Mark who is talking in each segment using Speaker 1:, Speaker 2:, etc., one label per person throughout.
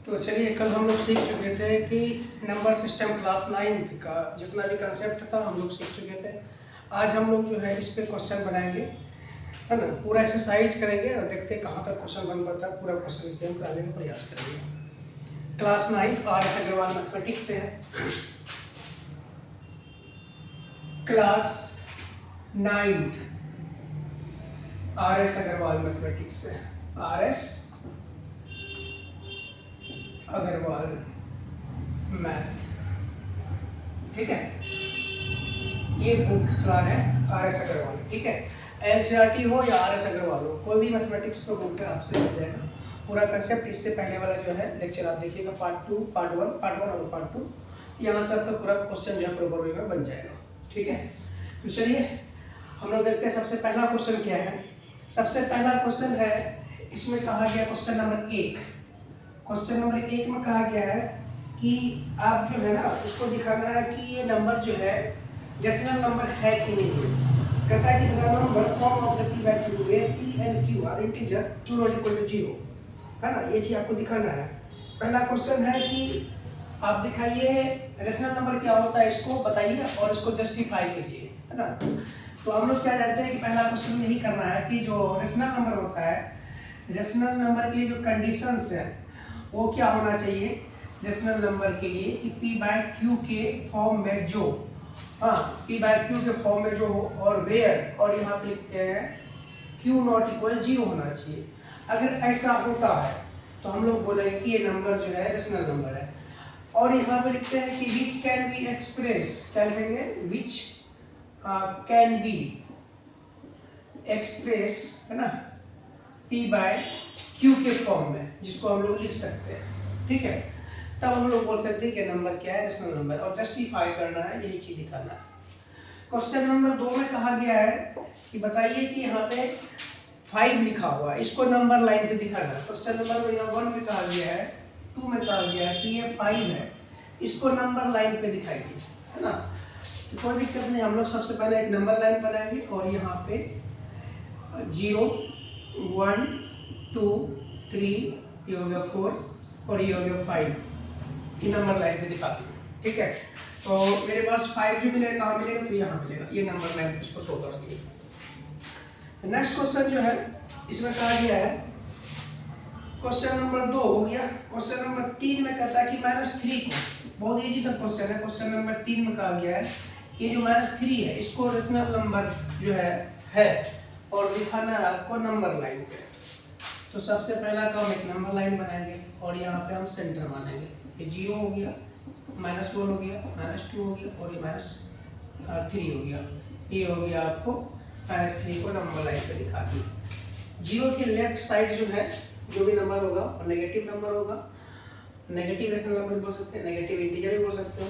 Speaker 1: तो चलिए, कल हम लोग सीख चुके थे कि नंबर सिस्टम क्लास 9th का जितना भी कंसेप्ट था हम लोग सीख चुके थे। आज हम लोग जो है इस पे क्वेश्चन बनाएंगे, है ना। पूरा एक्सरसाइज करेंगे और देखते हैं कहाँ तक क्वेश्चन बन पाता है। पूरा क्वेश्चन इस पे हम कराने का प्रयास करेंगे। Class 9th RS Agarwal mathematics से है। Class 9th RS Agarwal mathematics से, RS अग्रवाल मैथ, ठीक है। ये बुक चला है RS अग्रवाल, ठीक है। NCERT हो या RS अग्रवाल हो, कोई भी मैथमेटिक्स का बुक है आपसे मिल जाएगा। पूरा कंसेप्ट इससे पहले वाला जो है लेक्चर आप देखिएगा, पार्ट 2, पार्ट 1 और पार्ट 2। यहाँ से आपका पूरा क्वेश्चन जो है प्रॉपर वे में बन जाएगा, ठीक है। तो चलिए हम लोग देखते हैं सबसे पहला क्वेश्चन क्या है। सबसे पहला क्वेश्चन है, इसमें कहा गया क्वेश्चन नंबर 1। क्वेश्चन नंबर 1 में कहा गया है कि आप जो है ना उसको दिखाना है कि ये नंबर जो है रेशनल नंबर है कि नहीं है। कहता है कि the number form of the p by q where p and q are integer q not equal to 0, है ना। ये चीज आपको दिखाना है। पहला क्वेश्चन है कि आप दिखाइए रेशनल नंबर क्या होता है, इसको बताइए और इसको जस्टिफाई कीजिए, है ना। तो हम लोग क्या जानते हैं कि पहला क्वेश्चन यही करना है कि जो रेशनल नंबर होता है, रेशनल नंबर के लिए जो कंडीशंस है वो क्या होना चाहिए रेशनल नंबर के लिए कि p बाय q के फॉर्म में जो, हाँ, p बाय q के फॉर्म में जो हो, और वेयर, और यहाँ पे लिखते हैं q नॉट इक्वल 0 होना चाहिए। अगर ऐसा होता है तो हम लोग बोलेंगे कि ये नंबर जो है रेशनल नंबर है। और यहाँ पे लिखते हैं कि विच कैन बी एक्सप्रेस, क्या लिखेंगे, विच कैन बी एक्सप्रेस, है ना, p बाय q के फॉर्म में, जिसको हम लोग लिख सकते हैं, ठीक है। तब हम लोग बोल सकते हैं कि नंबर क्या है, रेशनल नंबर, और जस्टिफाई करना है, यही चीज दिखाना है। क्वेश्चन नंबर 2 में कहा गया है कि बताइए कि यहाँ पे 5 लिखा हुआ है, इसको नंबर लाइन पे दिखाना है। क्वेश्चन नंबर 1 में कहा गया है, 2 में कहा गया है कि ये 5 है, इसको नंबर लाइन पे दिखाइए, है ना। तो कोई दिक्कत नहीं, हम लोग सबसे पहले एक नंबर लाइन बनाएंगे और यहाँ पे 0, 1, 2, 3, ये हो गया 4 और ये हो गया 5, ये नंबर लाइन पे दिखा दिए, ठीक है। तो मेरे पास 5 जो मिलेगा कहाँ मिलेगा, तो यहाँ मिलेगा, ये नंबर लाइन इसको शो कर दिए। नेक्स्ट क्वेश्चन जो है इसमें कहा गया है, क्वेश्चन नंबर 2 हो गया। क्वेश्चन नंबर 3 में कहता है कि -3 को, बहुत इजी सा क्वेश्चन है। क्वेश्चन नंबर 3 में कहा गया है कि जो -3 है इसको रेशनल नंबर जो है और दिखाना है आपको नंबर लाइन पे। तो सबसे पहला काम एक नंबर लाइन बनाएंगे और यहाँ पे हम सेंटर मानेंगे। ये 0 हो गया, -1 हो गया, -2 हो गया और ये -3 हो गया। ये हो गया आपको -3 को नंबर लाइन पे दिखा दी। 0 के लेफ्ट साइड जो है जो भी नंबर होगा और नेगेटिव नंबर होगा, नेगेटिव रेशनल नंबर बोल सकते हैं, नेगेटिव इंटीजर भी बोल सकते हो।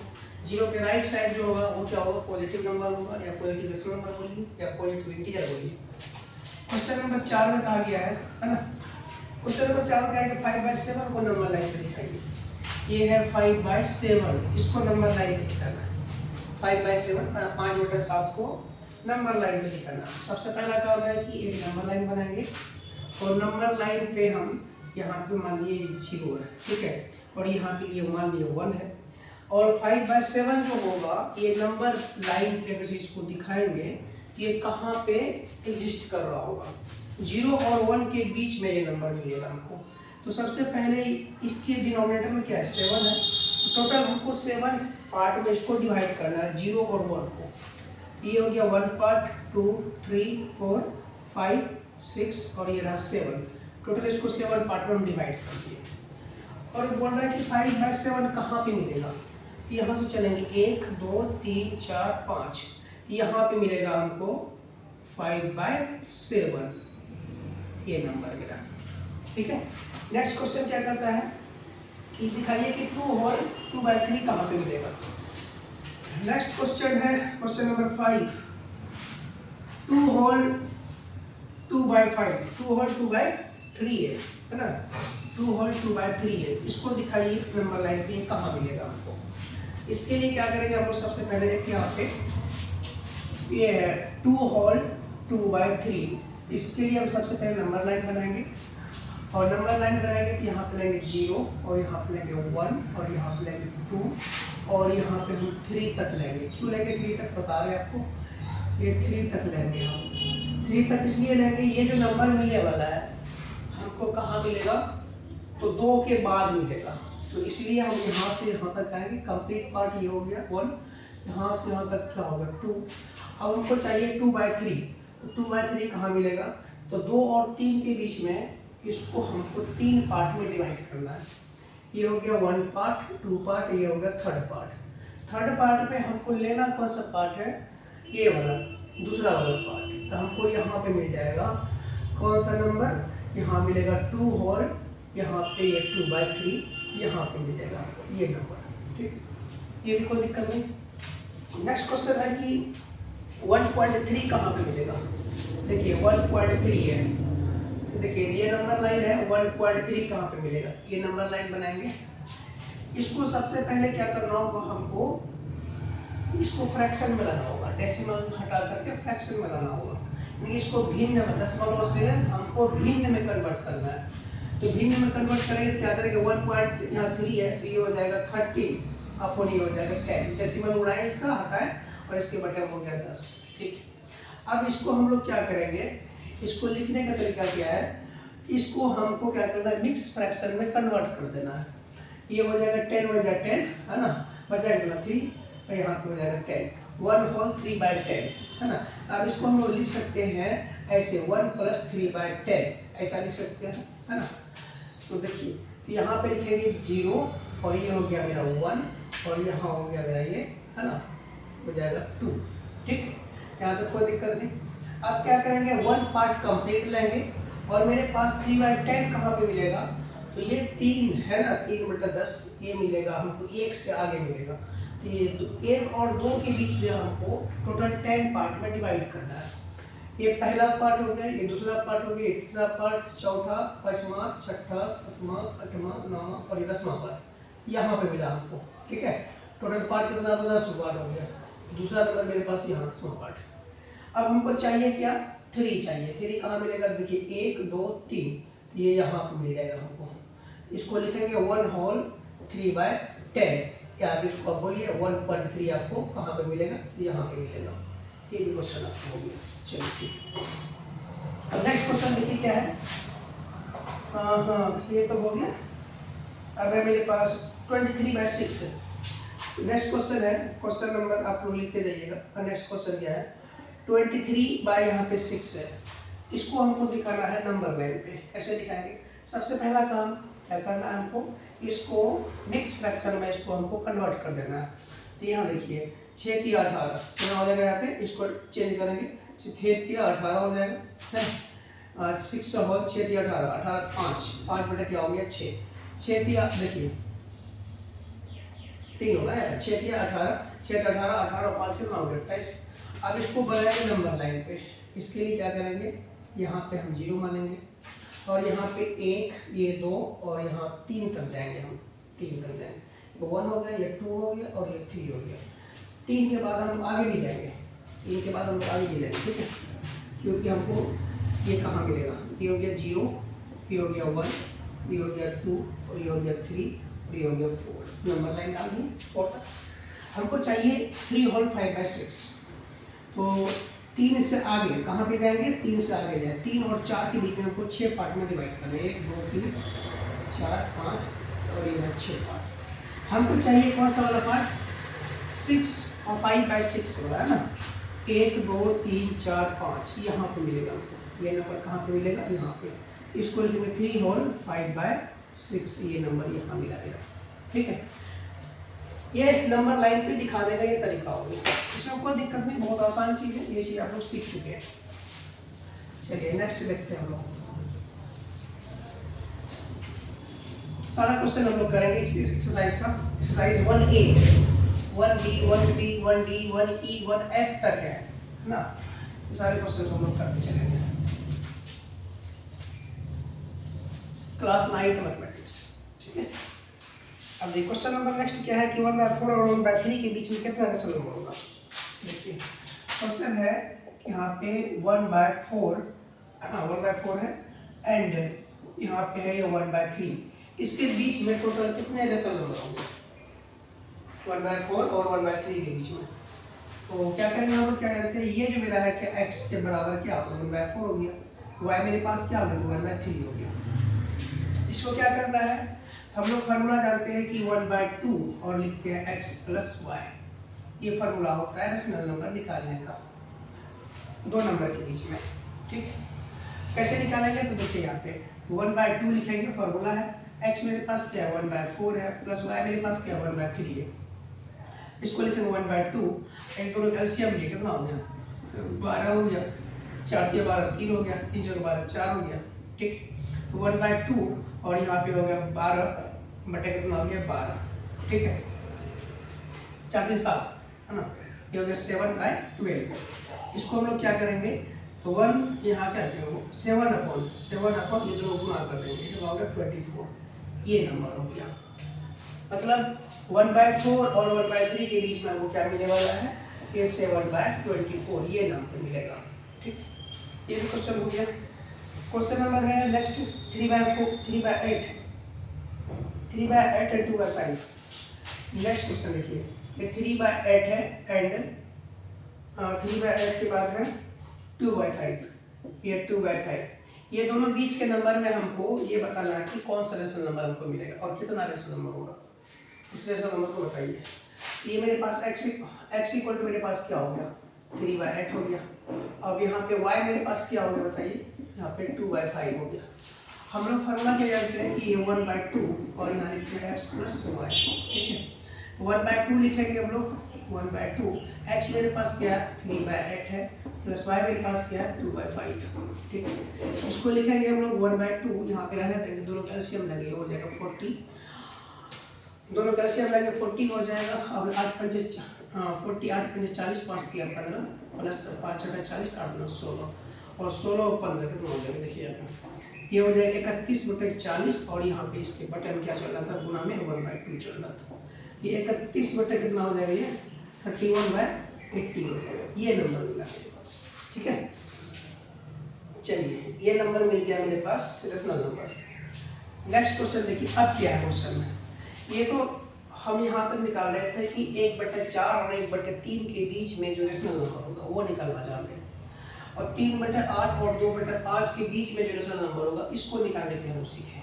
Speaker 1: 0 के राइट साइड जो होगा वो क्या होगा, पॉजिटिव नंबर होगा, या पॉजिटिव रेशनल नंबर बोलिए या पॉजिटिव इंटीजर बोलिए। क्वेश्चन नंबर 4 में कहा गया है ना, क्वेश्चन नंबर 4 में कहा है कि 5/7 को नंबर लाइन पे दिखाइए। ये है 5/7, इसको नंबर लाइन पे दिखाना है। 5/7 5/7 को नंबर लाइन पे दिखाना। सबसे पहला काम है कि एक नंबर लाइन बनाएंगे और नंबर लाइन पे हम यहाँ पे मान लिए 0 है, ठीक है, और यहाँ पे लिए मान लिए 1 है। और 5/7 जो होगा ये नंबर लाइन पे अगर इसको दिखाएंगे तो ये कहाँ पे एग्जिस्ट कर रहा होगा, 0 और 1 के बीच में ये नंबर मिलेगा हमको। तो सबसे पहले इसके डिनोमिनेटर में क्या है, 7 है। तो टोटल हमको 7 पार्ट में इसको डिवाइड करना है, 0 और 1 को। ये हो गया 1 पार्ट, 2, 3, 4, 5, 6 और ये रहा 7। टोटल इसको 7 पार्ट में हम डिवाइड कर दिए। और बोल रहा है कि 5/7 कहाँ पे मिलेगा, तो यहाँ से चलेंगे 1, 2, 3, 4, 5, तो यहाँ पे मिलेगा हमको 5/7, ये नंबर मिला, ठीक है। नेक्स्ट क्वेश्चन क्या करता है कि दिखाइए कि 2 होल 2/3 कहाँ पे मिलेगा। नेक्स्ट क्वेश्चन है क्वेश्चन नंबर 5, 2 होल 2/5, 2 होल 2/3 है ना, 2 होल 2/3 है, इसको दिखाइए नंबर लाइन पे कहाँ मिलेगा हमको। इसके लिए क्या करेंगे हम लोग, सबसे पहले यहाँ पे ये है 2 होल 2/3, इसके लिए हम सबसे पहले नंबर लाइन बनाएंगे और नंबर लाइन बनाएंगे तो यहाँ पे लेंगे 0 और यहाँ पे लेंगे 1 और यहाँ पे लेंगे 2 और यहाँ पे हम 3 तक लेंगे। क्यों लेंगे 3 तक बता रहे हैं आपको, ये 3 तक लेंगे हम। 3 तक इसलिए लेंगे, ये जो नंबर मिलने वाला है हमको कहाँ मिलेगा, तो 2 के बाद मिलेगा, तो इसलिए हम यहाँ से यहाँ तक आएंगे। कंप्लीट पार्ट ये हो गया 1, यहाँ से यहाँ तक क्या होगा 2। अब हमको चाहिए 2/3, तो 2/3 कहाँ मिलेगा, तो 2 और 3 के बीच में इसको हमको 3 पार्ट में डिवाइड करना है। ये हो गया 1 पार्ट, 2 पार्ट, ये हो गया 3rd पार्ट। 3rd पार्ट में हमको लेना कौन सा पार्ट है, ये वाला दूसरा वाला पार्ट। तो हमको यहाँ पे मिल जाएगा कौन सा नंबर, यहाँ मिलेगा 2 और यहाँ पे ये 2/3 यहाँ पे मिल जाएगा ये नंबर। ठीक, ये भी कोई दिक्कत नहीं। नेक्स्ट क्वेश्चन है कि 1.3 कहाँ पे मिलेगा। देखिए 1.3 है, तो देखिए ये नंबर लाइन है, 1.3 कहाँ पे मिलेगा, ये नंबर लाइन बनाएंगे। इसको सबसे पहले क्या करना होगा हमको, इसको फ्रैक्शन में लाना होगा, डेसिमल हटा करके फ्रैक्शन में लाना होगा। इसको भिन्न में, दशमलव से हमको भिन्न में कन्वर्ट करना है। तो भिन्न में कन्वर्ट करेंगे तो क्या करेंगे, 1.3 है तो ये हो जाएगा 30 अपन ये हो जाएगा 10, डेसिमल उड़ाए इसका हटाए और इसके बटे हो गया 10। ठीक, अब इसको हम लोग क्या करेंगे, इसको लिखने का तरीका क्या है, इसको हमको क्या करना है, मिक्स फ्रैक्शन में कन्वर्ट कर देना है। ये हो जाएगा 10 बजा 10 है ना, बजाएगा 3 और यहाँ पे हो जाएगा 10, 1 होल 3/10 है ना। अब इसको हम लोग लिख सकते हैं ऐसे 1 + 3/10 ऐसा लिख सकते हैं है ना। तो देखिए तो यहाँ पे लिखेंगे 0 और ये हो गया मेरा 1 और यहाँ हो गया मेरा ये है ना, हो जाएगा 2। ठीक, यहाँ तक कोई दिक्कत नहीं। अब क्या करेंगे, 1 पार्ट कंप्लीट लेंगे और मेरे पास 3/10 कहाँ पे मिलेगा, तो ये 3 है ना, 3/10 ये मिलेगा हमको, 1 से आगे मिलेगा। तो ये 1 और 2 के बीच में हमको टोटल 10 पार्ट में डिवाइड करना है। ये पहला पार्ट हो गया, ये दूसरा पार्ट हो गया, ये तीसरा पार्ट, चौथा, पांचवा, छठा, सातवां, आठवां, 9वां और ये 10वां पार्ट यहाँ पे मिला हमको। ठीक है, टोटल पार्ट कितना, 10 पार्ट हो गया। दूसरा नंबर मेरे पास यहाँ 10वां पार्ट। अब हमको चाहिए क्या, 3 चाहिए। 3 कहाँ मिलेगा, देखिए 1 2 3 ये यहाँ पे मिल जाएगा हमको। इसको लिखेंगे 1 होल 3/10, या इसको बोलिए 1.3 आपको कहाँ पे मिलेगा, यहाँ पे मिलेगा। ये भी क्वेश्चन आपको हो गया। चलिए ठीक, अब नेक्स्ट क्वेश्चन देखिए क्या है। हाँ ये तो हो गया। अब है मेरे पास 23/6 है। नेक्स्ट क्वेश्चन है, क्वेश्चन नंबर आप लोग लिखते जाइएगा। नेक्स्ट क्वेश्चन क्या है, 23 यहाँ पे 6 है। इसको हमको दिखाना है नंबर लाइन पे। कैसे दिखाएंगे, सबसे पहला काम क्या करना है हमको, इसको मिक्स फ्रैक्शन में इसको हमको कन्वर्ट कर देना है। तो यहाँ देखिए 6 × 18 कितना हो जाएगा, यहाँ पे इसको चेंज करेंगे 6 × 18 हो जाएगा। 6 होल 6 × 18 18 5 बटे क्या हो गया 6 देखिए 3 होगा यहाँ पे, 6 × 18 6 × 18 18 और 5 कितना हो गया 28। अब इसको बनाएंगे नंबर लाइन पे। इसके लिए क्या करेंगे, यहाँ पे हम 0 मानेंगे और यहाँ पे 1 ये 2 और यहाँ 3 तक जाएंगे, हम 3 तक जाएंगे। तो 1 हो गया, ये 2 हो गया और ये 3 हो गया। 3 के बाद हम आगे भी जाएंगे, 3 के बाद हम आगे भी जाएंगे। ठीक है, क्योंकि हमको ये कहाँ मिलेगा, ये हो गया 0, ये हो गया 1, ये हो गया 2 और ये हो गया 3 और ये हो गया 4। नंबर लाइन डाल दी 4 तक। हमको चाहिए 3 होल 5/6। तो 3 से आगे कहाँ पे जाएंगे, 3 से आगे जाए। 3 और 4 के बीच में हमको 6 पार्ट में डिवाइड करना है, 1 2 3 4 5 और ये 6 पार्ट। हमको चाहिए कौन सा वाला पार्ट, 6 और 5/6 वाला है ना। 1 2 3 4 5 यहाँ पे मिलेगा हमको। ये नंबर कहाँ पे मिलेगा, यहाँ पे। इसको लिखेंगे 3 होल 5/6, ये नंबर यहाँ मिला गया। ठीक है, ये नंबर लाइन पे दिखाने का ये तरीका हो गया। इसमें कोई दिक्कत नहीं, बहुत आसान चीज़ है, ये चीज़ आप लोग सीख चुके हैं। चलिए नेक्स्ट देखते हैं हम लोग। सारा क्वेश्चन हम लोग करेंगे इस एक्सरसाइज का। Exercise 1A 1B 1C 1D 1E 1F तक है ना। ये सारे क्वेश्चन हम लोग करते चलेंगे। Class 9th mathematics. ठीक है, अब देखिए क्वेश्चन नंबर नेक्स्ट क्या है कि 1/4 और 1/3 के बीच में कितना रेशनल नंबर होगा। देखिए क्वेश्चन है यहाँ पे 1/4 है एंड यहाँ पे है ये 1/3। इसके बीच में टोटल कितने रेशनल नंबर होंगे? 1/4 और 1/3 के बीच में। तो क्या करेंगे हम लोग, क्या करते हैं, ये जो मेरा है कि x के बराबर क्या होगा, 1/4 हो गया, y मेरे पास क्या हो गया, तो 1/3 हो गया। इसको क्या करना है, हम लोग फार्मूला जानते हैं कि 1/2 और लिखते हैं x + y। ये फार्मूला होता है रेशनल नंबर निकालने का दो नंबर के बीच में। ठीक, कैसे निकालेंगे, तो देखिए यहाँ पे 1/2 लिखेंगे, फार्मूला है, x मेरे पास क्या है 1/4 है, प्लस y मेरे पास क्या 1/3 है। इसको लिखेंगे 1/2, एक दोनों एलसीएम लिए कितना हो गया 12 हो गया, 4 × 12 3 हो गया, 3 × 12 4 हो गया। ठीक, तो 1/2 और यहाँ पे हो गया 12 बटे कितना हो गया 12। ठीक है, 4 3 7 है ना, ये हो गया 7/12। इसको हम लोग क्या करेंगे, तो 1 यहाँ क्या करेंगे 7/7 ये दोनों गुणा कर देंगे, ये हो गया 24। ये नंबर हो गया, मतलब 1/4 और 1/3 के बीच में हमको क्या मिलने वाला है, ये 7/24 ये नंबर मिलेगा। ठीक, ये भी क्वेश्चन हो गया। क्वेश्चन नंबर है नेक्स्ट 3/4 3/8 3/8 एंड 2/5। नेक्स्ट क्वेश्चन देखिए, ये 3/8 है एंड 3/8 के बाद है 2/5, ये 2/5। ये दोनों बीच के नंबर में हमको ये बताना है कि कौन सा रेशनल नंबर हमको मिलेगा और कितना रेशनल नंबर होगा, उस रेशनल नंबर को बताइए। ये मेरे पास x इक्वल टू मेरे पास क्या हो गया 3/8 हो गया। अब यहाँ पे y मेरे पास क्या हो गया बताइए, यहाँ पे 2/5 हो गया। हम लोग फार्मूला क्या जानते हैं कि ये 1/2 और यहाँ लिखते हैं x + y। ठीक है, तो 1/2 लिखेंगे हम लोग, 1/2 x मेरे पास क्या 3/8 है, प्लस y मेरे पास क्या 2/5। ठीक है, इसको लिखेंगे हम लोग 1/2, यहाँ पे रहने देंगे, दोनों का एलसीएम लेंगे, हो जाएगा 40, दोनों का एलसीएम लेंगे 40 हो जाएगा। अब 8 पंचे 40 8 पंचे 40 5 3 15 प्लस 5 6 40 8 9 16 और 16 और 15 कितना हो जाएगा, देखिए ये हो जाएगा 31/40 और यहाँ पे इसके बटे में क्या चल रहा था, गुना में 1/2 चल रहा था। ये 31 बटे कितना हो जाएगा, ये 31/80 हो जाएगा। ये नंबर मिला मेरे पास। ठीक है, चलिए ये नंबर मिल गया मेरे पास रेशनल नंबर। नेक्स्ट क्वेश्चन देखिए, अब क्या है क्वेश्चन में, ये तो हम यहाँ तक निकाल रहे थे कि 1/4 और 1/3 के बीच में जो रेशनल नंबर होगा वो निकालना जानते हैं, और 3/8 और 2/5 के बीच में जो रेशनल नंबर होगा इसको निकालने के लिए हम सीखे।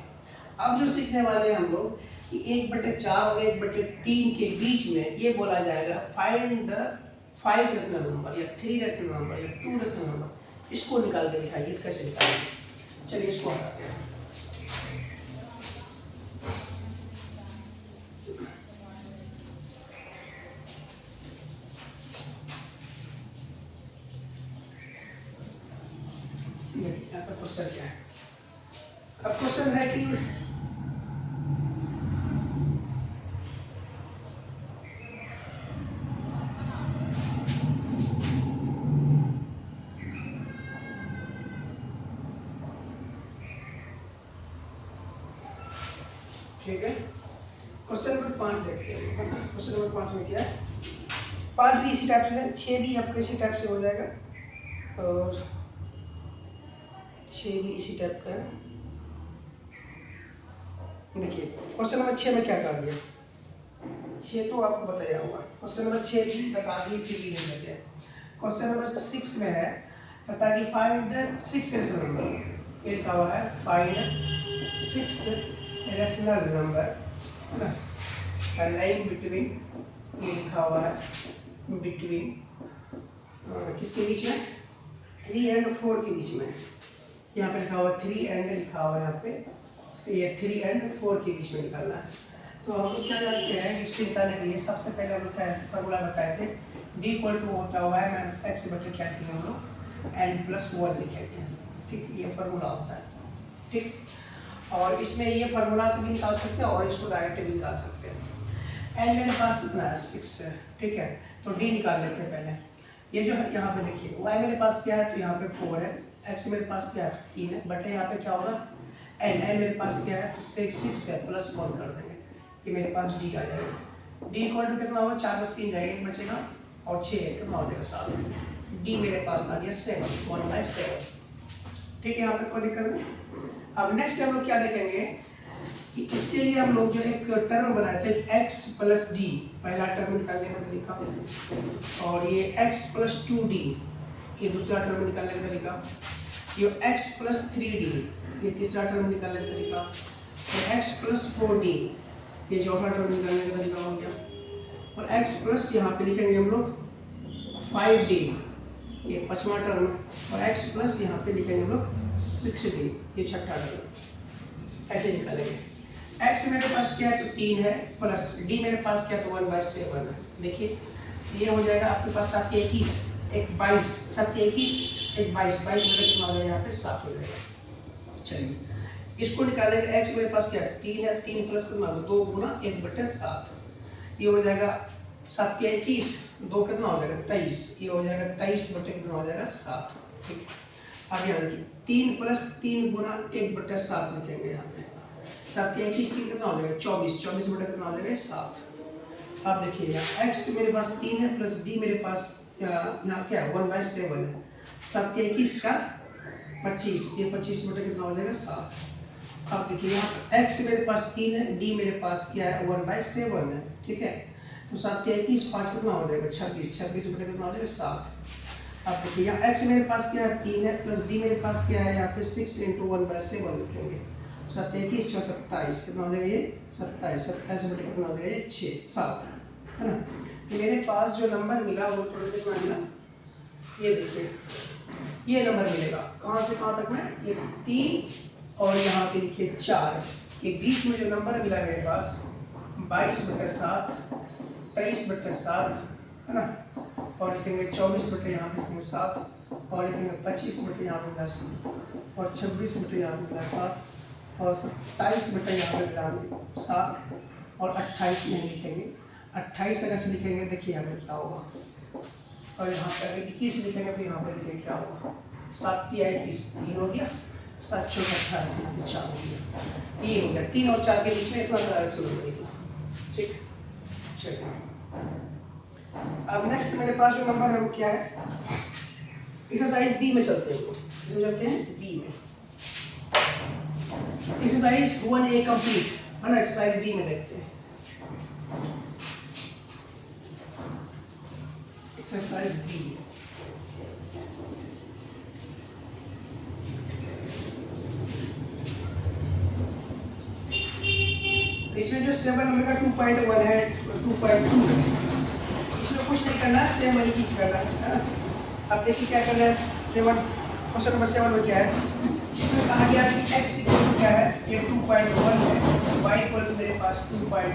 Speaker 1: अब जो सीखने वाले हैं हम लोग कि 1/4 और 1/3 के बीच में ये बोला जाएगा फाइंड द 5 रेशनल नंबर या 3 रेशनल नंबर या 2 रेशनल नंबर। इसको निकाल के दिखाइए कैसे निकालेंगे। चलिए इसको हटाते हैं। यहाँ पर क्वेश्चन क्या है, अब क्वेश्चन है कि ठीक है, क्वेश्चन नंबर 5 देखते हैं। क्वेश्चन नंबर 5 में क्या है, 5 भी इसी टाइप से है, 6 भी आपको इसी टाइप से हो जाएगा और 6 भी इसी टाइप का है। देखिए क्वेश्चन नंबर 6 में क्या कहा गया, 6 तो आपको बताया होगा, क्वेश्चन नंबर 6 भी बता दिए फिर भी नहीं लगे। क्वेश्चन नंबर 6 में है बता कि फाइंड द 6 रेशनल नंबर, ये लिखा हुआ है फाइंड 6 रेशनल नंबर, है ना, लाइन बिटवीन, ये लिखा हुआ है बिटवीन किसके बीच में 3 एंड 4 के बीच में, यहाँ पे लिखा हुआ 3 एंड लिखा हुआ है यहाँ पे, ये 3 एंड 4 के बीच में निकालना है। तो हम लोग क्या जानते हैं, इसको निकालने के लिए सबसे पहले हम लोग क्या फॉर्मूला बताए थे, d = होता है y - x बटे क्या किए हम लोग n+1 लिखेंगे। ठीक, ये फार्मूला होता है। ठीक, और इसमें ये फार्मूला से भी निकाल सकते हैं और इसको डायरेक्ट भी निकाल सकते हैं। n मेरे पास कितना है 6 है। ठीक है, तो d निकाल लेते हैं पहले। ये जो है यहाँ पे देखिए y मेरे पास क्या है, तो यहाँ पे 4 है, x मेरे पास क्या है 3 है, बटे यहाँ पे क्या होगा n मेरे पास क्या है तो 6 है, +1 कर देंगे, ये मेरे पास d आ जाएगा। d इक्वल टू कितना होगा 4 + 3 जाएगा, 1 बचेगा और 6 कितना हो जाएगा 7। d मेरे पास आ गया 7 1/7। ठीक है, यहाँ तक कोई दिक्कत नहीं। अब नेक्स्ट हम लोग क्या देखेंगे कि इसके लिए हम लोग जो एक टर्म बनाए थे x प्लस डी, पहला टर्म निकालने का तरीका, और ये x प्लस 2d ये दूसरा टर्म निकालने का तरीका, ये x प्लस 3d ये तीसरा टर्म निकालने का तरीका, और x प्लस 4d ये चौथा टर्म निकालने का तरीका हो गया, और x प्लस यहाँ पे लिखेंगे हम लोग 5d ये पांचवा टर्म, और x प्लस यहाँ पे लिखेंगे हम लोग 6d ये छठा टर्म। ऐसे निकालेंगे। x मेरे पास क्या है तो 3 है, प्लस d मेरे पास क्या तो 1/7 है। देखिए ये हो जाएगा आपके पास 7 या 21 एक 22, 7 या 21 एक 22, 22 बटे कितना हो जाएगा यहाँ पे 7 हो जाएगा। चलिए इसको निकालेंगे। x मेरे पास क्या है 3 है, 3 प्लस कितना होगा 2 गुना 1/7, ये हो जाएगा 7 या 21, 2 कितना हो जाएगा 23, ये हो जाएगा 23 बटे कितना हो जाएगा 7। ठीक, आगे यहाँ देखिए 3 प्लस 3 गुना 1/7 लिखेंगे यहाँ पे, 7 या 21 3 कितना हो जाएगा 24, 24 बटे कितना हो जाएगा 7। अब देखिए यहाँ x मेरे पास 3 है प्लस d मेरे पास यहाँ क्या है 1/7 है, 7 या 21 का 25, ये 25 बटे कितना हो जाएगा 7। अब देखिए यहाँ x मेरे पास 3 है, d मेरे पास क्या है 1/7 है। ठीक है, तो 7 या 21 5 कितना हो जाएगा 26, 26 बटे कितना हो जाएगा 7। अब देखिए यहाँ x मेरे पास क्या है 3 है, प्लस d मेरे पास क्या है यहाँ पे 6 × 1/7 लिखेंगे, 7 या 21 27 कितना हो जाएगा ये 27, 27 बटे कितना हो जाएगा ये 6 7 है ना। मेरे पास जो नंबर मिला वो टोटल कितना मिला, ये देखिए ये नंबर मिलेगा कहाँ से कहाँ तक में, ये 3 और यहाँ पे लिखिए 4, ये बीच में जो नंबर मिला मेरे पास 22/7, 23/7 है ना, और लिखेंगे 24 बटे यहाँ पे लिखेंगे 7, और लिखेंगे 25 बटे यहाँ पे 10, और 26 बटे यहाँ पे 7, और 27 बटे यहाँ पे 7, और 28 नहीं लिखेंगे। 28 अगर से लिखेंगे देखिए यहाँ पे क्या होगा, और यहाँ पे अगर 21 लिखेंगे तो यहाँ पे देखिए क्या होगा, 7 या 21 3 हो गया, 7 4 28 यहाँ पे 4 हो गया, ये हो गया 3 और 4 के बीच में इतना सारा सिंबल निकला। ठीक, चलिए अब नेक्स्ट मेरे पास जो नंबर है वो क्या है, एक्सरसाइज बी में चलते हैं, इसमें चलते हैं बी में। एक्सरसाइज 1A कंप्लीट है ना, एक्सरसाइज बी में देखते हैं। एक्सरसाइज बी इसमें जो 7 नंबर का 2.1 है 2.2 है, इसमें कुछ नहीं करना, सेम वाली चीज करना है ना। अब देखिए क्या करना है, 7 क्वेश्चन नंबर 7 में क्या है, इसमें कहा गया कि x क्या है ये 2.1 है, y मेरे पास 2.2 है,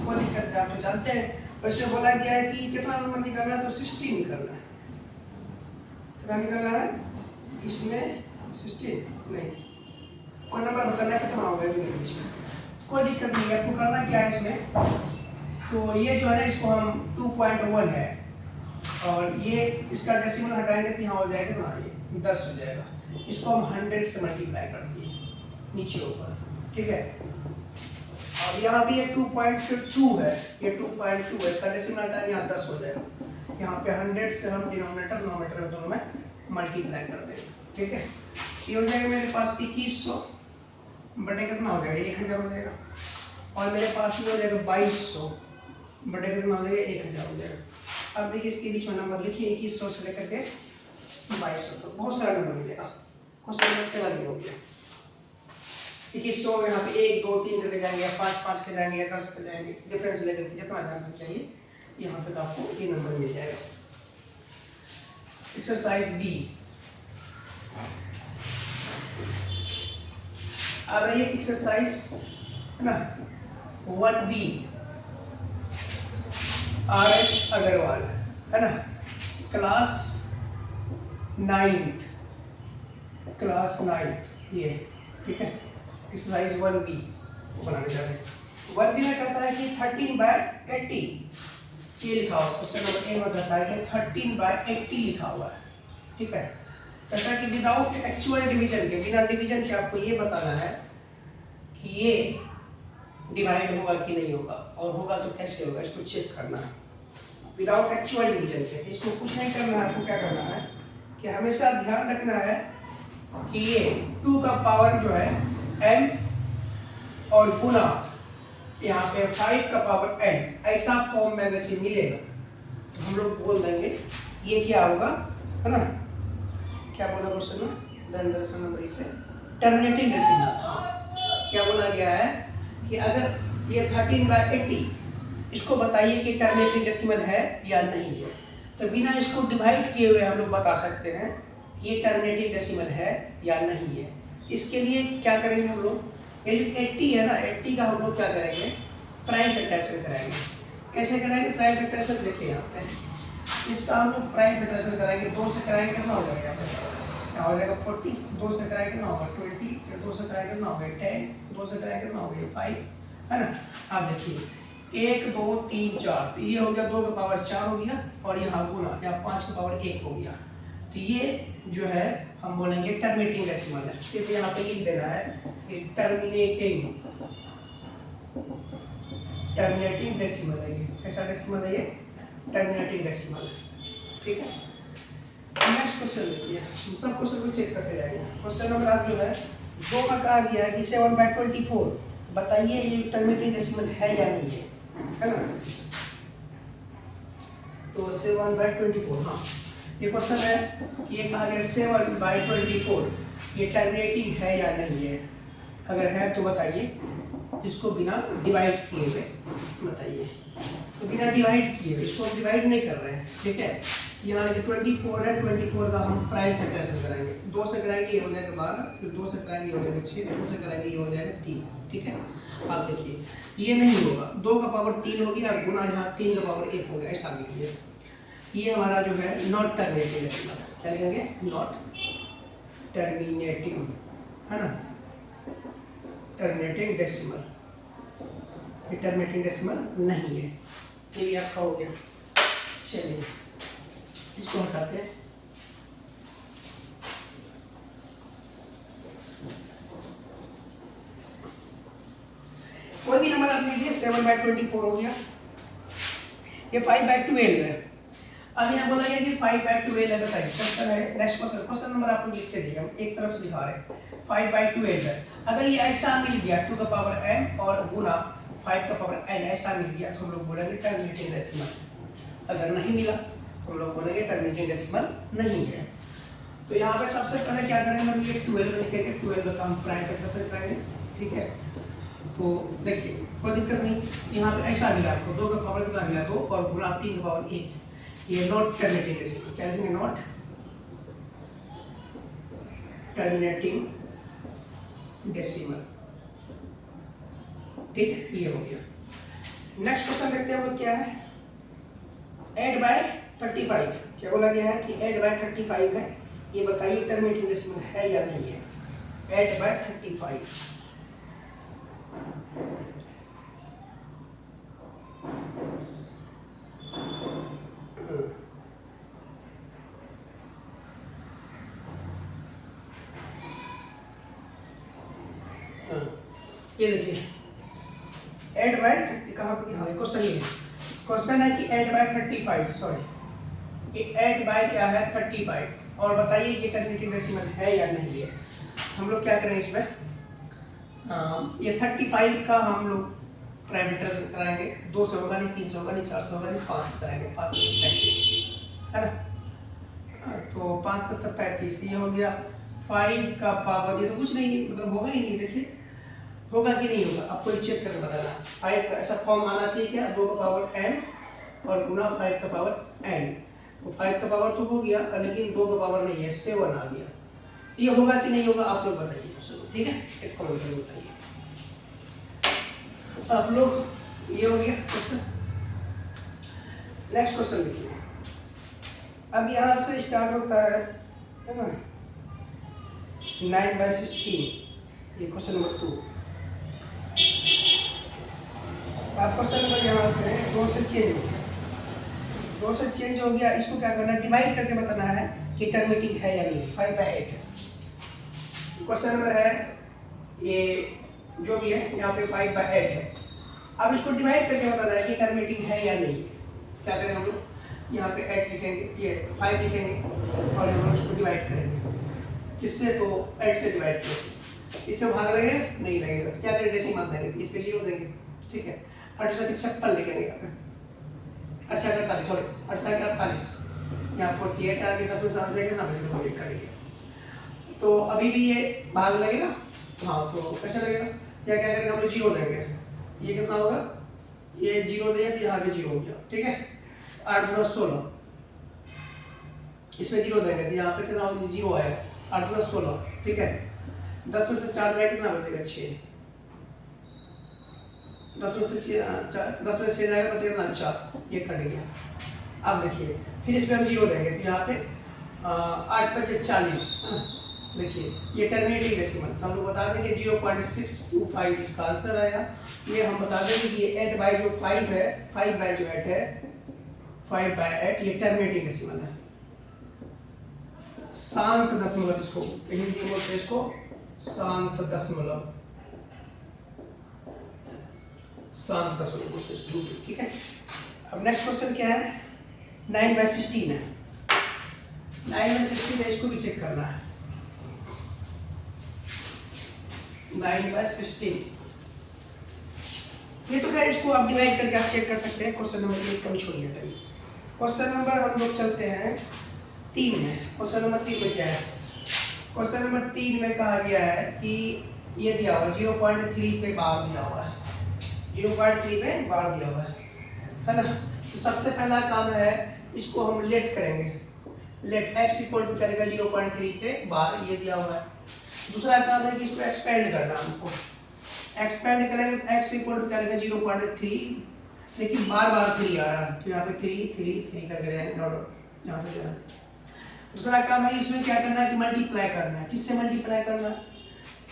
Speaker 1: कोई दिक्कत नहीं आप तो जानते हैं। और इसमें बोला गया है कि कितना नंबर निकालना है तो 16 निकालना है, कितना निकालना है इसमें 16 नहीं, कोई नंबर बताना है कितना होगा इसमें, कोई दिक्कत नहीं है। आपको करना क्या है इसमें, तो ये जो है ना इसको हम 2.1 है, और ये इसका डेसिमल हटाएंगे तो यहाँ हो जाएगा ना ये 10 हो जाएगा, इसको हम 100 से मल्टीप्लाई कर दिए नीचे ऊपर। ठीक है, और यहाँ भी ये 2.2 है, ये 2.2 है, इसका डेसिमल हटाएंगे यहाँ 10 हो जाएगा, यहाँ पे 100 से हम डिनोमिनेटर नोमिनेटर दोनों में मल्टीप्लाई कर देंगे। ठीक है, ये हो जाएगा मेरे पास 2100 बटे कितना हो जाएगा 1000 हो जाएगा, और मेरे पास ये हो जाएगा 2200 बटे कितना हो जाएगा 1000 हो जाएगा। अब देखिए इसके बीच में नंबर लिखिए 2100 से लेकर के 2200 तक बहुत सारा नंबर मिलेगा, क्वेश्चन नंबर 7 में हो गया 2100, यहाँ पे 1 2 3 करके जाएंगे, 5 5 के जाएंगे, 10 के जाएंगे, डिफरेंस लेकर के जितना जानना चाहिए यहाँ तक आपको ये नंबर मिल जाएगा। एक्सरसाइज बी, अब ये एक्सरसाइज है ना 1B RS अग्रवाल है ना, क्लास 9th ये। ठीक है, एक्सरसाइज 1B को बनाने जा रहे हैं। 1B में कहता है कि 13/80 ये लिखा हुआ, क्वेश्चन नंबर ए में कहता है कि 13/80 लिखा हुआ है। ठीक है, कहता है कि विदाउट एक्चुअल डिवीजन के, बिना डिवीजन के आपको ये बताना है कि ये डिवाइड होगा कि नहीं होगा, और होगा तो कैसे होगा, इसको चेक करना है विदाउट एक्चुअल डिवीजन के। इसको कुछ नहीं करना है, आपको क्या करना है कि हमेशा ध्यान रखना है कि ये 2 का पावर जो है n और गुना यहाँ पे 5 का पावर n ऐसा फॉर्म में अगर चीज मिलेगा तो हम लोग बोल देंगे ये क्या होगा, है ना, क्या बोला क्वेश्चन में, देन दर्शन नंबर इसे टर्मिनेटिंग डेसिमल। क्या बोला गया है कि अगर ये 13/80 इसको बताइए कि टर्मिनेटिंग डेसिमल है या नहीं है। तो बिना इसको डिवाइड किए हुए हम लोग बता सकते हैं कि ये टर्मिनेटिंग डेसिमल है या नहीं है। इसके लिए क्या करेंगे हम लोग, ये जो 80 है ना, 80 का हम लोग क्या करेंगे, प्राइम फैक्टराइजेशन कराएंगे। कैसे कराएंगे प्राइम फैक्टराइजेशन, देखिए यहाँ पे इसका हम लोग प्राइम फैक्टराइजेशन कराएंगे। 2 से कराएंगे कितना हो जाएगा, क्या हो जाएगा 40, 2 से कराएंगे कितना होगा 20, फिर 2 से कराएंगे कितना होगा 10, 2 से कराएंगे कितना होगा 5, है ना। आप देखिए 1 2 3 4, तो ये हो गया 2 का पावर 4 हो गया, और यहाँ गुना यहाँ 5 का पावर 1 हो गया। तो ये जो है हम बोलेंगे टर्मिनेटिंग डेसिमल है। सिर्फ यहाँ पे लिख देना है कि टर्मिनेटिंग डेसिमल है। ये कैसा डेसिमल है, ये टर्मिनेटिंग डेसिमल है, ठीक है। नेक्स्ट क्वेश्चन देखिए, हम सब क्वेश्चन को चेक करते जाएंगे। क्वेश्चन नंबर आप जो है 2 का कहा गया है कि 7/24 बताइए ये टर्मिनेटिंग डेसिमल है या नहीं है ना। तो 7/24, हाँ ये क्वेश्चन है कि ये कहा गया 7/24 ये टर्मिनेटिंग है या नहीं है। अगर है तो बताइए, इसको बिना डिवाइड किए हुए बताइए। तो बिना डिवाइड किए हुए, इसको हम डिवाइड नहीं कर रहे हैं, ठीक है। यहाँ 24 है, 24 का हम प्राइम फैक्टराइजेशन कराएंगे। 2 से कराएंगे ये हो जाएगा 12, फिर 2 से कराएंगे ये हो जाएगा 6, 2 से कराएंगे ये हो जाएगा 3, ठीक है। आप देखिए ये नहीं होगा, 2 का पावर 3 हो गया, गुना यहाँ 3 का पावर 1 हो गया, ऐसा लिखिए। ये हमारा जो है नॉट टर्मिनेटिंग डेसिमल, क्या लिखेंगे, नॉट टर्मिनेटिंग, है ना, टर्मिनेटिंग डेसिमल, ये टर्मिनेटिंग डेसिमल नहीं है। ये भी आपका हो गया। चलिए इसको हटाते हैं। कोई भी नंबर आप लीजिए, 7/24 हो गया, ये 5/12 है। अब यहाँ बोला गया कि 5/12 है, बताइए क्वेश्चन है। नेक्स्ट क्वेश्चन, क्वेश्चन नंबर आप लोग लिखते जाइए, हम एक तरफ से लिखा रहे हैं। 5/12 है, अगर ये ऐसा मिल गया 2 का पावर n और गुना 5 का पावर n ऐसा मिल गया तो हम लोग बोलेंगे टर्मिनेटिंग डेसिमल। अगर नहीं मिला तो हम लोग बोलेंगे टर्मिनेटिंग डेसिमल नहीं है। तो यहाँ पे सबसे पहले क्या करेंगे, हम ये 12 लिखेंगे, 12 का हम प्राइम फैक्टराइजेशन कराएंगे, ठीक है। तो देखिए कोई दिक्कत नहीं, यहाँ पे ऐसा मिला आपको 2 का पावर कितना मिला 2 और गुना 3 का पावर 1, ये नॉट टर्मिनेटिंग डेसिमल। क्या लिखेंगे, नॉट टर्मिनेटिंग डेसिमल, ठीक है, ये हो गया। नेक्स्ट क्वेश्चन देखते हैं वो क्या है, 8/35। क्या बोला गया है कि 8/35 है, ये बताइए टर्मिनेटिंग डेसिमल है या नहीं है। 8/35 ये देखिए 8/30 कहाँ पर, हाँ क्वेश्चन ये है, क्वेश्चन है कि 8/35, सॉरी ये 8 क्या है 35, और बताइए कि टर्मिनेटिंग डेसिमल है या नहीं है। हम लोग क्या करें इसमें, ये 35 का हम लोग प्राइम फैक्टराइजेशन कराएंगे। 2 से होगा नहीं, 3 से होगा नहीं, 4 से होगा नहीं, 5 से कराएंगे, 5 से 35, है ना। तो 5 से 35 ये हो गया। 5 का पावर, ये तो कुछ नहीं मतलब होगा ही नहीं, देखिए होगा कि नहीं होगा आपको चेक करके बताना। 5 का ऐसा फॉर्म आना चाहिए क्या, 2 का पावर n और गुना 5 का पावर n। तो 5 का पावर तो हो गया, लेकिन 2 का पावर नहीं है, 7 आ गया। ये होगा कि नहीं होगा आप लोग बताइए, ठीक है, एक कमेंट करके बताइए आप लोग। ये हो गया क्वेश्चन। नेक्स्ट क्वेश्चन देखिए, अब यहाँ से स्टार्ट होता है ना 9/16, ये क्वेश्चन नंबर 2। आप क्वेश्चन नंबर यहाँ से 2 से चेंज हो गया, 2 से चेंज हो गया, इसको क्या करना है, डिवाइड करके बताना है कि टर्मिनेटिंग है या नहीं। 5/8 है क्वेश्चन नंबर है, ये जो भी है यहाँ पे 5/8 है। अब इसको डिवाइड करके बताना है कि टर्मिनेटिंग है या नहीं है। क्या करेंगे हम लोग, यहाँ पे 8 लिखेंगे, ये 5 लिखेंगे और हम लोग इसको डिवाइड करेंगे। किससे, तो 8 से डिवाइड किया, इसमें भाग लगेगा नहीं लगेगा, क्या करें डेसिमल देंगे, इस पे 0 देंगे, ठीक है। 8 से 56 लिखेंगे यहाँ पे, 8 से 48 सॉरी 8 से 48, यहाँ 48 आ गया, 10 में 7 जाएगा ना, बस तो एक करेंगे, तो अभी भी ये भाग लगेगा, हाँ तो कैसे लगेगा, या क्या करेंगे हम लोग 0 देंगे, ये कितना होगा, ये 0 दिया तो यहाँ पे 0 हो गया, ठीक है। 8 गुना 16, इसमें 0 देंगे तो यहाँ पे कितना होगा, 0 आएगा, 8 गुना 16, ठीक है। 10 में से 4 जाएगा कितना बचेगा, 6, 10 में से 6 जाएगा बचेगा कितना, 4, ये कट गया। अब देखिए फिर इसमें हम 0 देंगे तो यहाँ पे 8 × 40, देखिए ये टर्मिनेटिंग डेसिमल, तो हम लोग बता देंगे 0.625 इसका आंसर आया। ये हम बता देंगे कि ये 8 बाई जो 5 है, 5 बाई जो 8 है, 5 बाई 8 ये टर्मिनेटिंग डेसिमल है, शांत दशमलव, इसको हिंदी में बोलते हैं इसको शांत दशमलव, शांत दशमलव बोलते हैं, ठीक है। अब नेक्स्ट क्वेश्चन क्या है, 9/16 है, 9/16 है, इसको भी चेक करना है। 9/16 ये तो क्या, इसको आप डिवाइड करके आप चेक कर सकते हैं। क्वेश्चन नंबर 1 कम छोड़िए, हटाइए। क्वेश्चन नंबर हम लोग चलते हैं 3 में। क्वेश्चन नंबर 3 में क्या है, क्वेश्चन नंबर 3 में कहा गया है कि ये दिया हुआ 0.3 पे बार दिया हुआ है, 0.3 पे बार दिया हुआ है ना। तो सबसे पहला काम है इसको हम लेट करेंगे, लेट x इक्वल टू करेगा 0.3 पे बार, ये दिया हुआ है। दूसरा काम है कि इसको एक्सपेंड करना, हमको एक्सपेंड करेंगे तो x इक्वल टू करेगा 0.3, लेकिन बार बार 3 आ रहा है, तो यहाँ पे 3 करके जाएंगे, डॉट यहाँ पे जाना चाहिए। दूसरा काम है इसमें क्या करना है कि मल्टीप्लाई करना है, किससे मल्टीप्लाई करना है,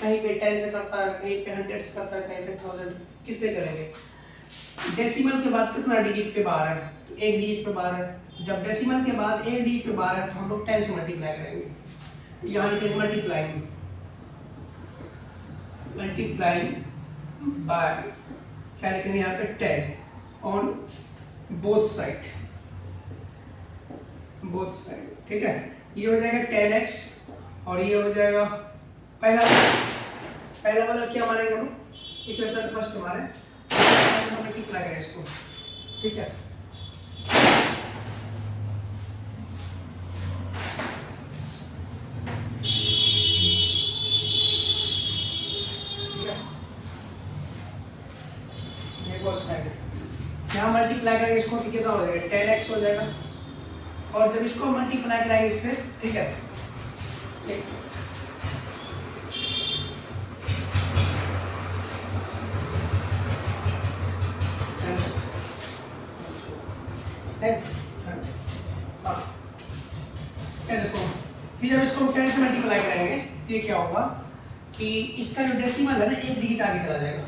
Speaker 1: कहीं पे 10 से करता है, कहीं पे 100 से करता है, कहीं पे 1000, किससे करेंगे। डेसिमल के बाद कितना डिजिट पे बार है, तो 1 डिजिट पे बार है। जब डेसिमल के बाद 1 डिजिट पे बार है तो हम लोग 10 से मल्टीप्लाई करेंगे, तो यहाँ लिखेंगे मल्टीप्लाइंग बाय, क्या लिखेंगे यहाँ पे 10 ऑन बोथ साइड, ठीक है। ये हो जाएगा 10x और ये हो जाएगा पहला वाला क्या मानेंगे हम, इक्वेशन फर्स्ट माने, मल्टीप्लाई करें इसको, ठीक है। यहाँ मल्टीप्लाई करेंगे इसको तो कितना हो जाएगा, 10x हो जाएगा, और जब इसको मल्टीप्लाई कराएंगे इससे, ठीक है, देखो फिर जब इसको 10 से मल्टीप्लाई करेंगे तो ये क्या होगा कि इसका जो डेसिमल है ना 1 डिजिट आगे चला जाएगा,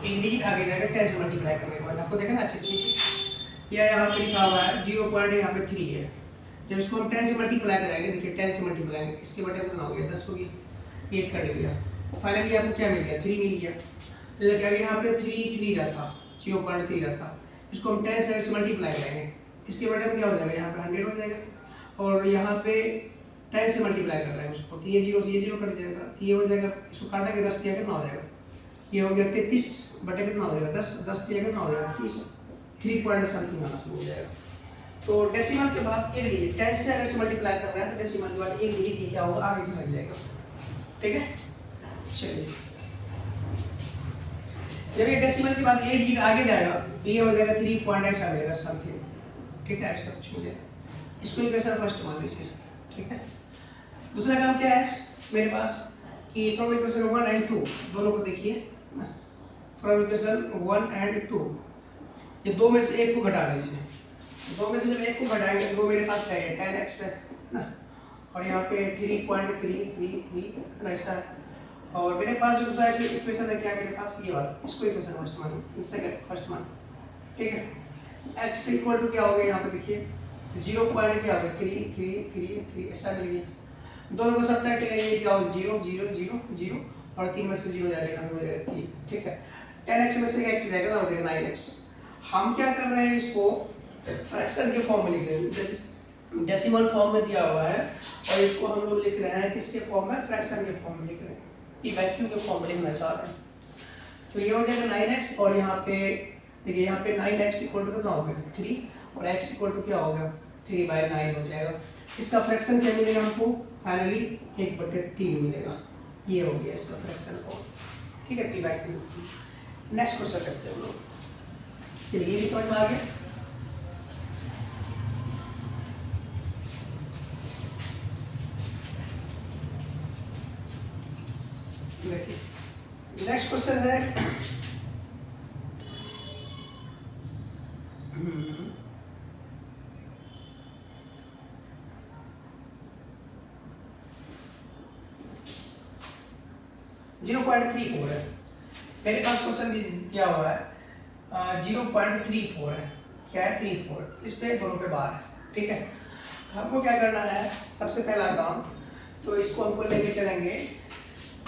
Speaker 1: 1 डिजिट आगे जाएगा 10 से मल्टीप्लाई करने के बाद। आपको देखना अच्छे तरीके, यह यहाँ पे लिखा हुआ है 0. यहाँ पे 3 है, जब इसको हम 10 से मल्टीप्लाई कराएंगे, देखिए 10 से मल्टीप्लाई करेंगे, इसके बटे कितना हो गया 10 हो गया, 1 कट गया, फाइनली आपको क्या मिल गया 3 मिल गया। तो क्या यहाँ पे 3 रहता, 0.3 रहता, इसको हम 10 से मल्टीप्लाई करेंगे, इसके बटे में क्या हो जाएगा, यहाँ पे 100 हो जाएगा, और यहाँ पे 10 से मल्टीप्लाई कर रहे हैं उसको, तो ये 0 से ये 0 कट जाएगा, तो ये हो जाएगा, इसको काटा के 10 दिया कितना हो जाएगा, ये हो गया 33 बटे कितना हो जाएगा 10 दिया कितना हो जाएगा 30, 3 पॉइंट समथिंग आना शुरू हो जाएगा। तो डेसिमल के बाद 1 डिजिट, 10 से अगर से मल्टीप्लाई कर रहे हैं तो डेसिमल के बाद 1 डिजिट ये क्या होगा, आगे खिसक जाएगा, ठीक है। चलिए जब ये डेसिमल के बाद 1 डिजिट आगे जाएगा तो ये हो जाएगा 3 पॉइंट ऐसा मिलेगा समथिंग, ठीक है, ऐसा कुछ मिलेगा, इसको इक्वेशन फर्स्ट मान लीजिए, ठीक है। दूसरा काम क्या है मेरे पास कि फ्रॉम इक्वेशन 1 एंड 2 दोनों को देखिए, फ्रॉम इक्वेशन 1 एंड 2 ये दो में से एक को घटा दीजिए, दो में से जब एक को घटाएंगे तो वो मेरे पास क्या है 10x है ना, और यहाँ पे 3.333 ऐसा है, और मेरे पास जो दूसरा इक्वेशन है क्या मेरे पास ये वाला, इसको इक्वेशन फर्स्ट मान, सेकंड फर्स्ट मान, ठीक है। x इक्वल टू क्या हो गया यहाँ पे देखिए 0 पॉइंट क्या हो गया 3 ऐसा मिल गया, दोनों को सब्ट्रैक्ट करेंगे क्या होगा 0 0 0 0 और 3 में से 0 जाएगा हो जाएगा 3, ठीक है। 10x में से x जाएगा ना हो जाएगा 9x। हम क्या कर रहे हैं इसको फ्रैक्शन के फॉर्म में लिख रहे हैं, जैसे डेसिमल फॉर्म में दिया हुआ है और इसको हम लोग लिख रहे हैं किसके फॉर्म में, फ्रैक्शन के फॉर्म में लिख रहे हैं, पी बाई क्यू के फॉर्म में लिखना चाह रहे हैं। तो ये हो जाएगा 9x और यहाँ पे देखिए यहाँ पे 9x इक्वल टू कितना हो गया 3 और x इक्वल टू क्या हो गया 3/9 हो जाएगा। इसका फ्रैक्शन क्या मिलेगा हमको, फाइनली 1/3 मिलेगा। ये हो गया इसका फ्रैक्शन फॉर्म, ठीक है, P by Q. Next question करते हैं हम लोग। चलिए ये भी समझ में आ गया। देखिए नेक्स्ट क्वेश्चन है 0.34 है मेरे पास, क्वेश्चन भी दिया हुआ है 0.34 है, क्या है 34, इस पे दोनों पे बार है, ठीक है। तो हमको क्या करना है, सबसे पहला काम तो इसको हमको लेके चलेंगे,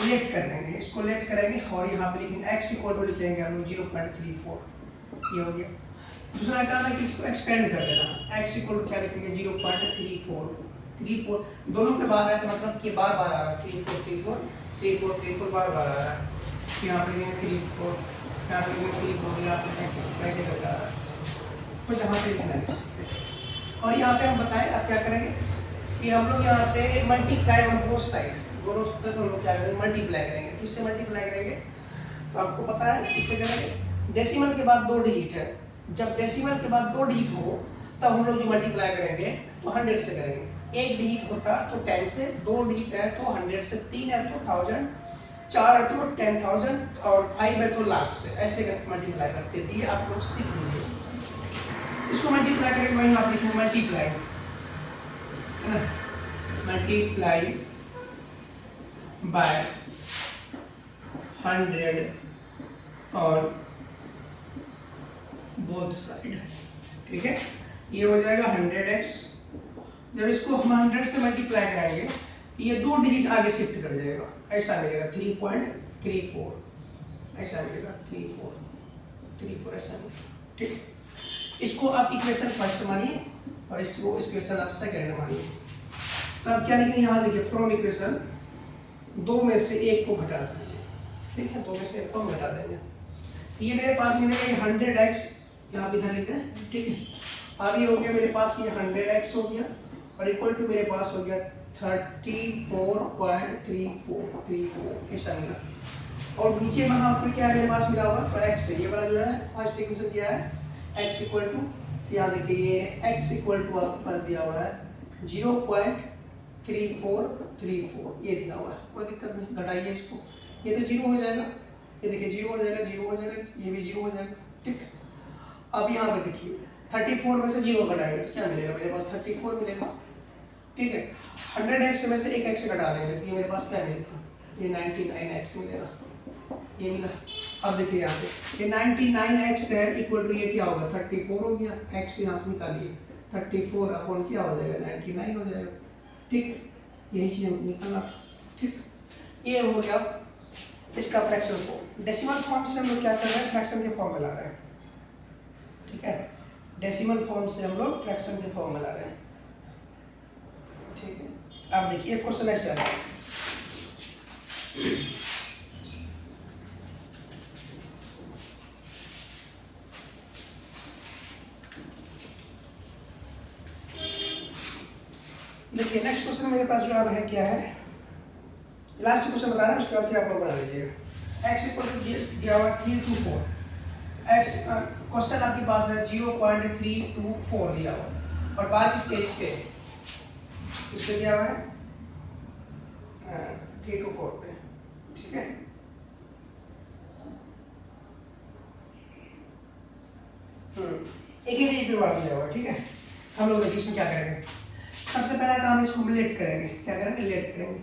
Speaker 1: लेट कर देंगे, इसको लेट करेंगे और यहाँ पे लिखेंगे x इक्वल टू लिख लेंगे हम लोग 0.34, ये हो गया। दूसरा काम है कि इसको एक्सपेंड कर देना, x इक्वल टू क्या लिखेंगे 0.34 दोनों पे बार है तो मतलब कि बार बार आ रहा है 34 बार बार आ रहा है। यहाँ पे लिखेंगे 34, यहाँ पे लिखेंगे 34, यहाँ पे लिखेंगे ऐसे करके आ रहा है, तो जहाँ पे लिखना है। और यहाँ पे हम बताएं अब क्या करेंगे कि हम लोग यहाँ पे मल्टीप्लाई ऑन बोथ साइड, दोनों तरफ हम लोग क्या करेंगे मल्टीप्लाई करेंगे। किससे मल्टीप्लाई करेंगे तो आपको पता है किससे करेंगे, डेसिमल के बाद 2 डिजिट है, जब डेसिमल के बाद 2 डिजिट हो तब हम लोग जो मल्टीप्लाई करेंगे तो 100 से करेंगे। 1 डिजिट होता तो 10 से, 2 डिजिट है तो 100 से, 3 है तो 1000, 4 है तो 10,000 और 5 है तो लाख से, ऐसे मल्टीप्लाई करते दिए आप लोग सीख लीजिए। इसको मल्टीप्लाई करेंगे वहीं आप लिखेंगे मल्टीप्लाई, है ना, मल्टीप्लाई बाय 100 और बोथ साइड, ठीक है। ये हो जाएगा 100x, जब इसको हम 100 से मल्टीप्लाई कराएंगे तो ये 2 डिजिट आगे शिफ्ट कर जाएगा, ऐसा मिलेगा 3.34, ऐसा मिलेगा 34 ऐसा मिलेगा, ठीक। इसको आप इक्वेशन फर्स्ट मानिए और इसको इक्वेशन आप सेकंड मानिए। तो अब क्या लिखेंगे यहाँ देखिए, फ्रॉम इक्वेशन 2 में से 1 को घटा दीजिए, ठीक है, 2 में से 1 को हम घटा देंगे। ये मेरे पास मिलेगा 100x, यहाँ पे इधर लिखते हैं, ठीक है। अब ये हो गया मेरे पास ये 100x हो गया और इक्वल टू मेरे पास हो गया 34.34 ऐसा मिला। और नीचे वहाँ पर क्या है मेरे पास मिला हुआ तो x से, ये वाला जो है फर्स्ट इक्वेशन क्या है x इक्वल टू, यहाँ देखिए ये x इक्वल टू आपके पास दिया हुआ है 0.3434, ये दिया हुआ है, कोई दिक्कत नहीं, घटाइए इसको, ये तो 0 हो जाएगा, ये देखिए 0 हो जाएगा, 0 हो जाएगा, ये भी 0 हो जाएगा, ठीक। अब यहाँ पे देखिए 34 में से 0 घटाएंगे तो क्या मिलेगा, मेरे पास 34 मिलेगा, ठीक है। 100x में से 1 x घटा देंगे तो ये मेरे पास क्या मिलेगा, ये 99x मिलेगा, ये मिला। अब देखिए यहाँ पे ये 99x है इक्वल टू ये क्या होगा 34 हो गया, x यहाँ से निकालिए 34 अपॉन क्या हो जाएगा 99 हो जाएगा, ठीक। यही चीज़ हम निकालना, ठीक। ये हो गया इसका फ्रैक्शन फॉर्म। डेसिमल फॉर्म से हम लोग क्या कर रहे हैं, फ्रैक्शन के फॉर्म में ला रहे हैं, ठीक है। डेसिमल फॉर्म से हम लोग फ्रैक्शन के फॉर्म में ला रहे हैं, ठीक है। अब देखिए क्वेश्चन ऐसा है, देखिए नेक्स्ट क्वेश्चन मेरे पास जो अब है क्या है, लास्ट क्वेश्चन बता रहा है उसके बाद फिर आप लोग बना लीजिएगा। x इक्वल टू दिया हुआ 324, x क्वेश्चन आपके पास है 0.324 दिया हुआ और बार किस स्टेज पे, इस पे दिया हुआ है 324 पे, ठीक है। एक ही डेज पे बार दिया हुआ है, ठीक है। हम लोग देखिए इसमें क्या करेंगे, सबसे पहला काम इसको हम लेट करेंगे, क्या करेंगे लेट करेंगे,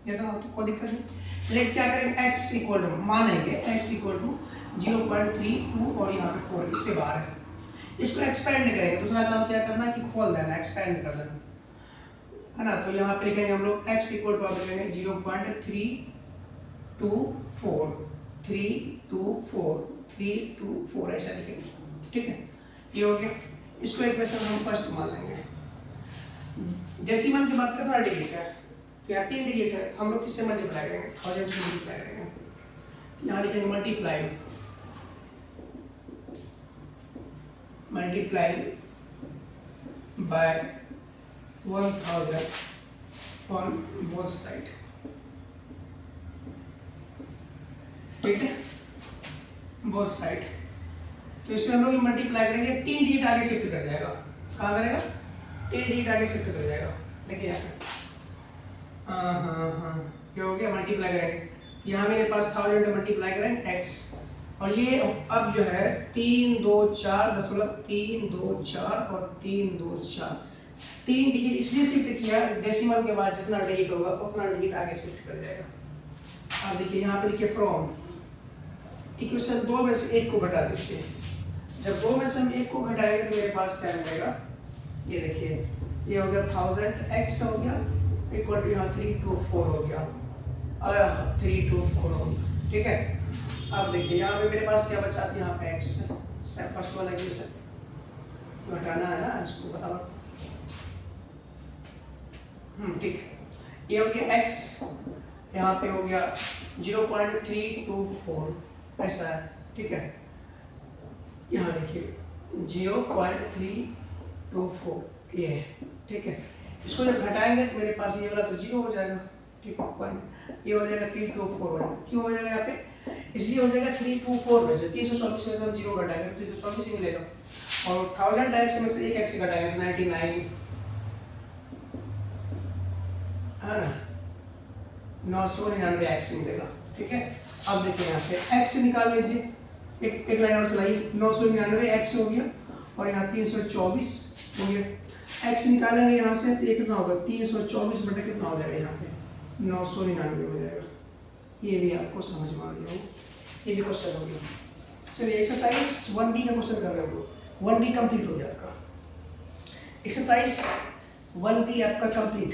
Speaker 1: ये तो कोई दिक्कत नहीं। लेट क्या करेंगे, x इक्वल टू मानेंगे x इक्वल टू 0.32 और यहाँ पे 4 इसके बाहर है, इसको एक्सपेंड करेंगे। दूसरा काम क्या करना कि खोल देना, एक्सपेंड कर देना, है ना। तो यहाँ पे लिखेंगे हम लोग x इक्वल टू आप लिखेंगे 0.324 ऐसा लिखेंगे, ठीक है। ये हो गया, इसको इक्वेशन हम फर्स्ट मान लेंगे। डेसिमल की बात करना डिजिट है, तो यहाँ 3 डिजिट है, तो हम लोग किससे मल्टीप्लाई करेंगे? 1000 से मल्टीप्लाई करेंगे। तो यहाँ लिखेंगे multiply by 1000 on both side, ठीक है, बोथ साइड। तो इसमें हम लोग मल्टीप्लाई करेंगे, 3 डिजिट आगे शिफ्ट कर जाएगा। कहाँ करेगा? 3 डिजिट आगे शिफ्ट कर जाएगा। देखिए यहाँ पे हाँ क्या हो गया? मल्टीप्लाई करेंगे, यहाँ मेरे पास 1000 मल्टीप्लाई करेंगे x, और ये अब जो है 3 2 4 3 2 4 और 3 2 4 3 डिजिट इसलिए शिफ्ट किया, डेसिमल के बाद जितना डिजिट होगा उतना डिजिट आगे शिफ्ट कर जाएगा। अब देखिए यहाँ पे लिखिए फ्रॉम इक्वेशन 2 में से 1 को घटा दीजिए। जब 2 में से हम 1 को घटाएंगे तो मेरे पास क्या मिलेगा? ये देखिए, ये हो गया 1000x हो गया इक्वल टू यहाँ 324 हो गया, 324 हो गया, ठीक है। अब देखिए यहाँ पे मेरे पास क्या बचा? यहाँ पे x फर्स्ट वाला इक्वेशन घटाना है ना, इसको बताओ। ठीक, ये हो गया x, यहाँ पे हो गया 0.324 ऐसा है, ठीक है। यहाँ देखिए 0.324 ये है, ठीक है। इसको जब घटाएंगे तो मेरे पास ये वाला तो 0 हो जाएगा, ठीक है, ये हो जाएगा 324 हो जाएगा। क्यों हो जाएगा यहाँ पे? इसलिए हो जाएगा 324 में से 324 में से हम 0 घटाएंगे तो 324 ही मिलेगा, और 1000x में से 1 x घटाएंगे तो 99 है ना, 999 x मिलेगा, ठीक है। अब देखिए यहाँ पे x निकाल लीजिए, एक लाइन और चलाइए, 999 x हो गया और यहाँ 324 हो गया। x निकालेंगे यहाँ से तो ये कितना होगा? 324 बटे कितना हो जाएगा? यहाँ पे 999 हो जाएगा। ये भी आपको समझ में आ गया हो, ये भी क्वेश्चन हो गया। चलिए एक्सरसाइज 1b का क्वेश्चन कर रहे हो, 1b कंप्लीट हो गया आपका। एक्सरसाइज 1b आपका कंप्लीट।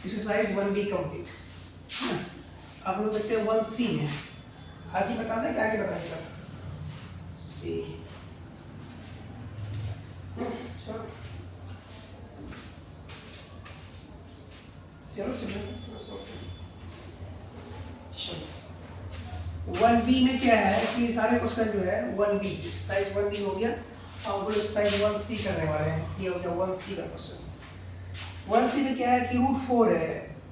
Speaker 1: Exercise 1b complete. अब लोग देखते हैं 1c में। हाजी बता दें क्या क्या बताएगा? सी चलो चलो थोड़ा सा 1b में क्या है कि सारे क्वेश्चन जो है 1b एक्सरसाइज 1b हो गया, अब हम एक्सरसाइज 1c करने वाले हैं। ये हो गया 1c का क्वेश्चन। 1c में क्या है कि √4 है,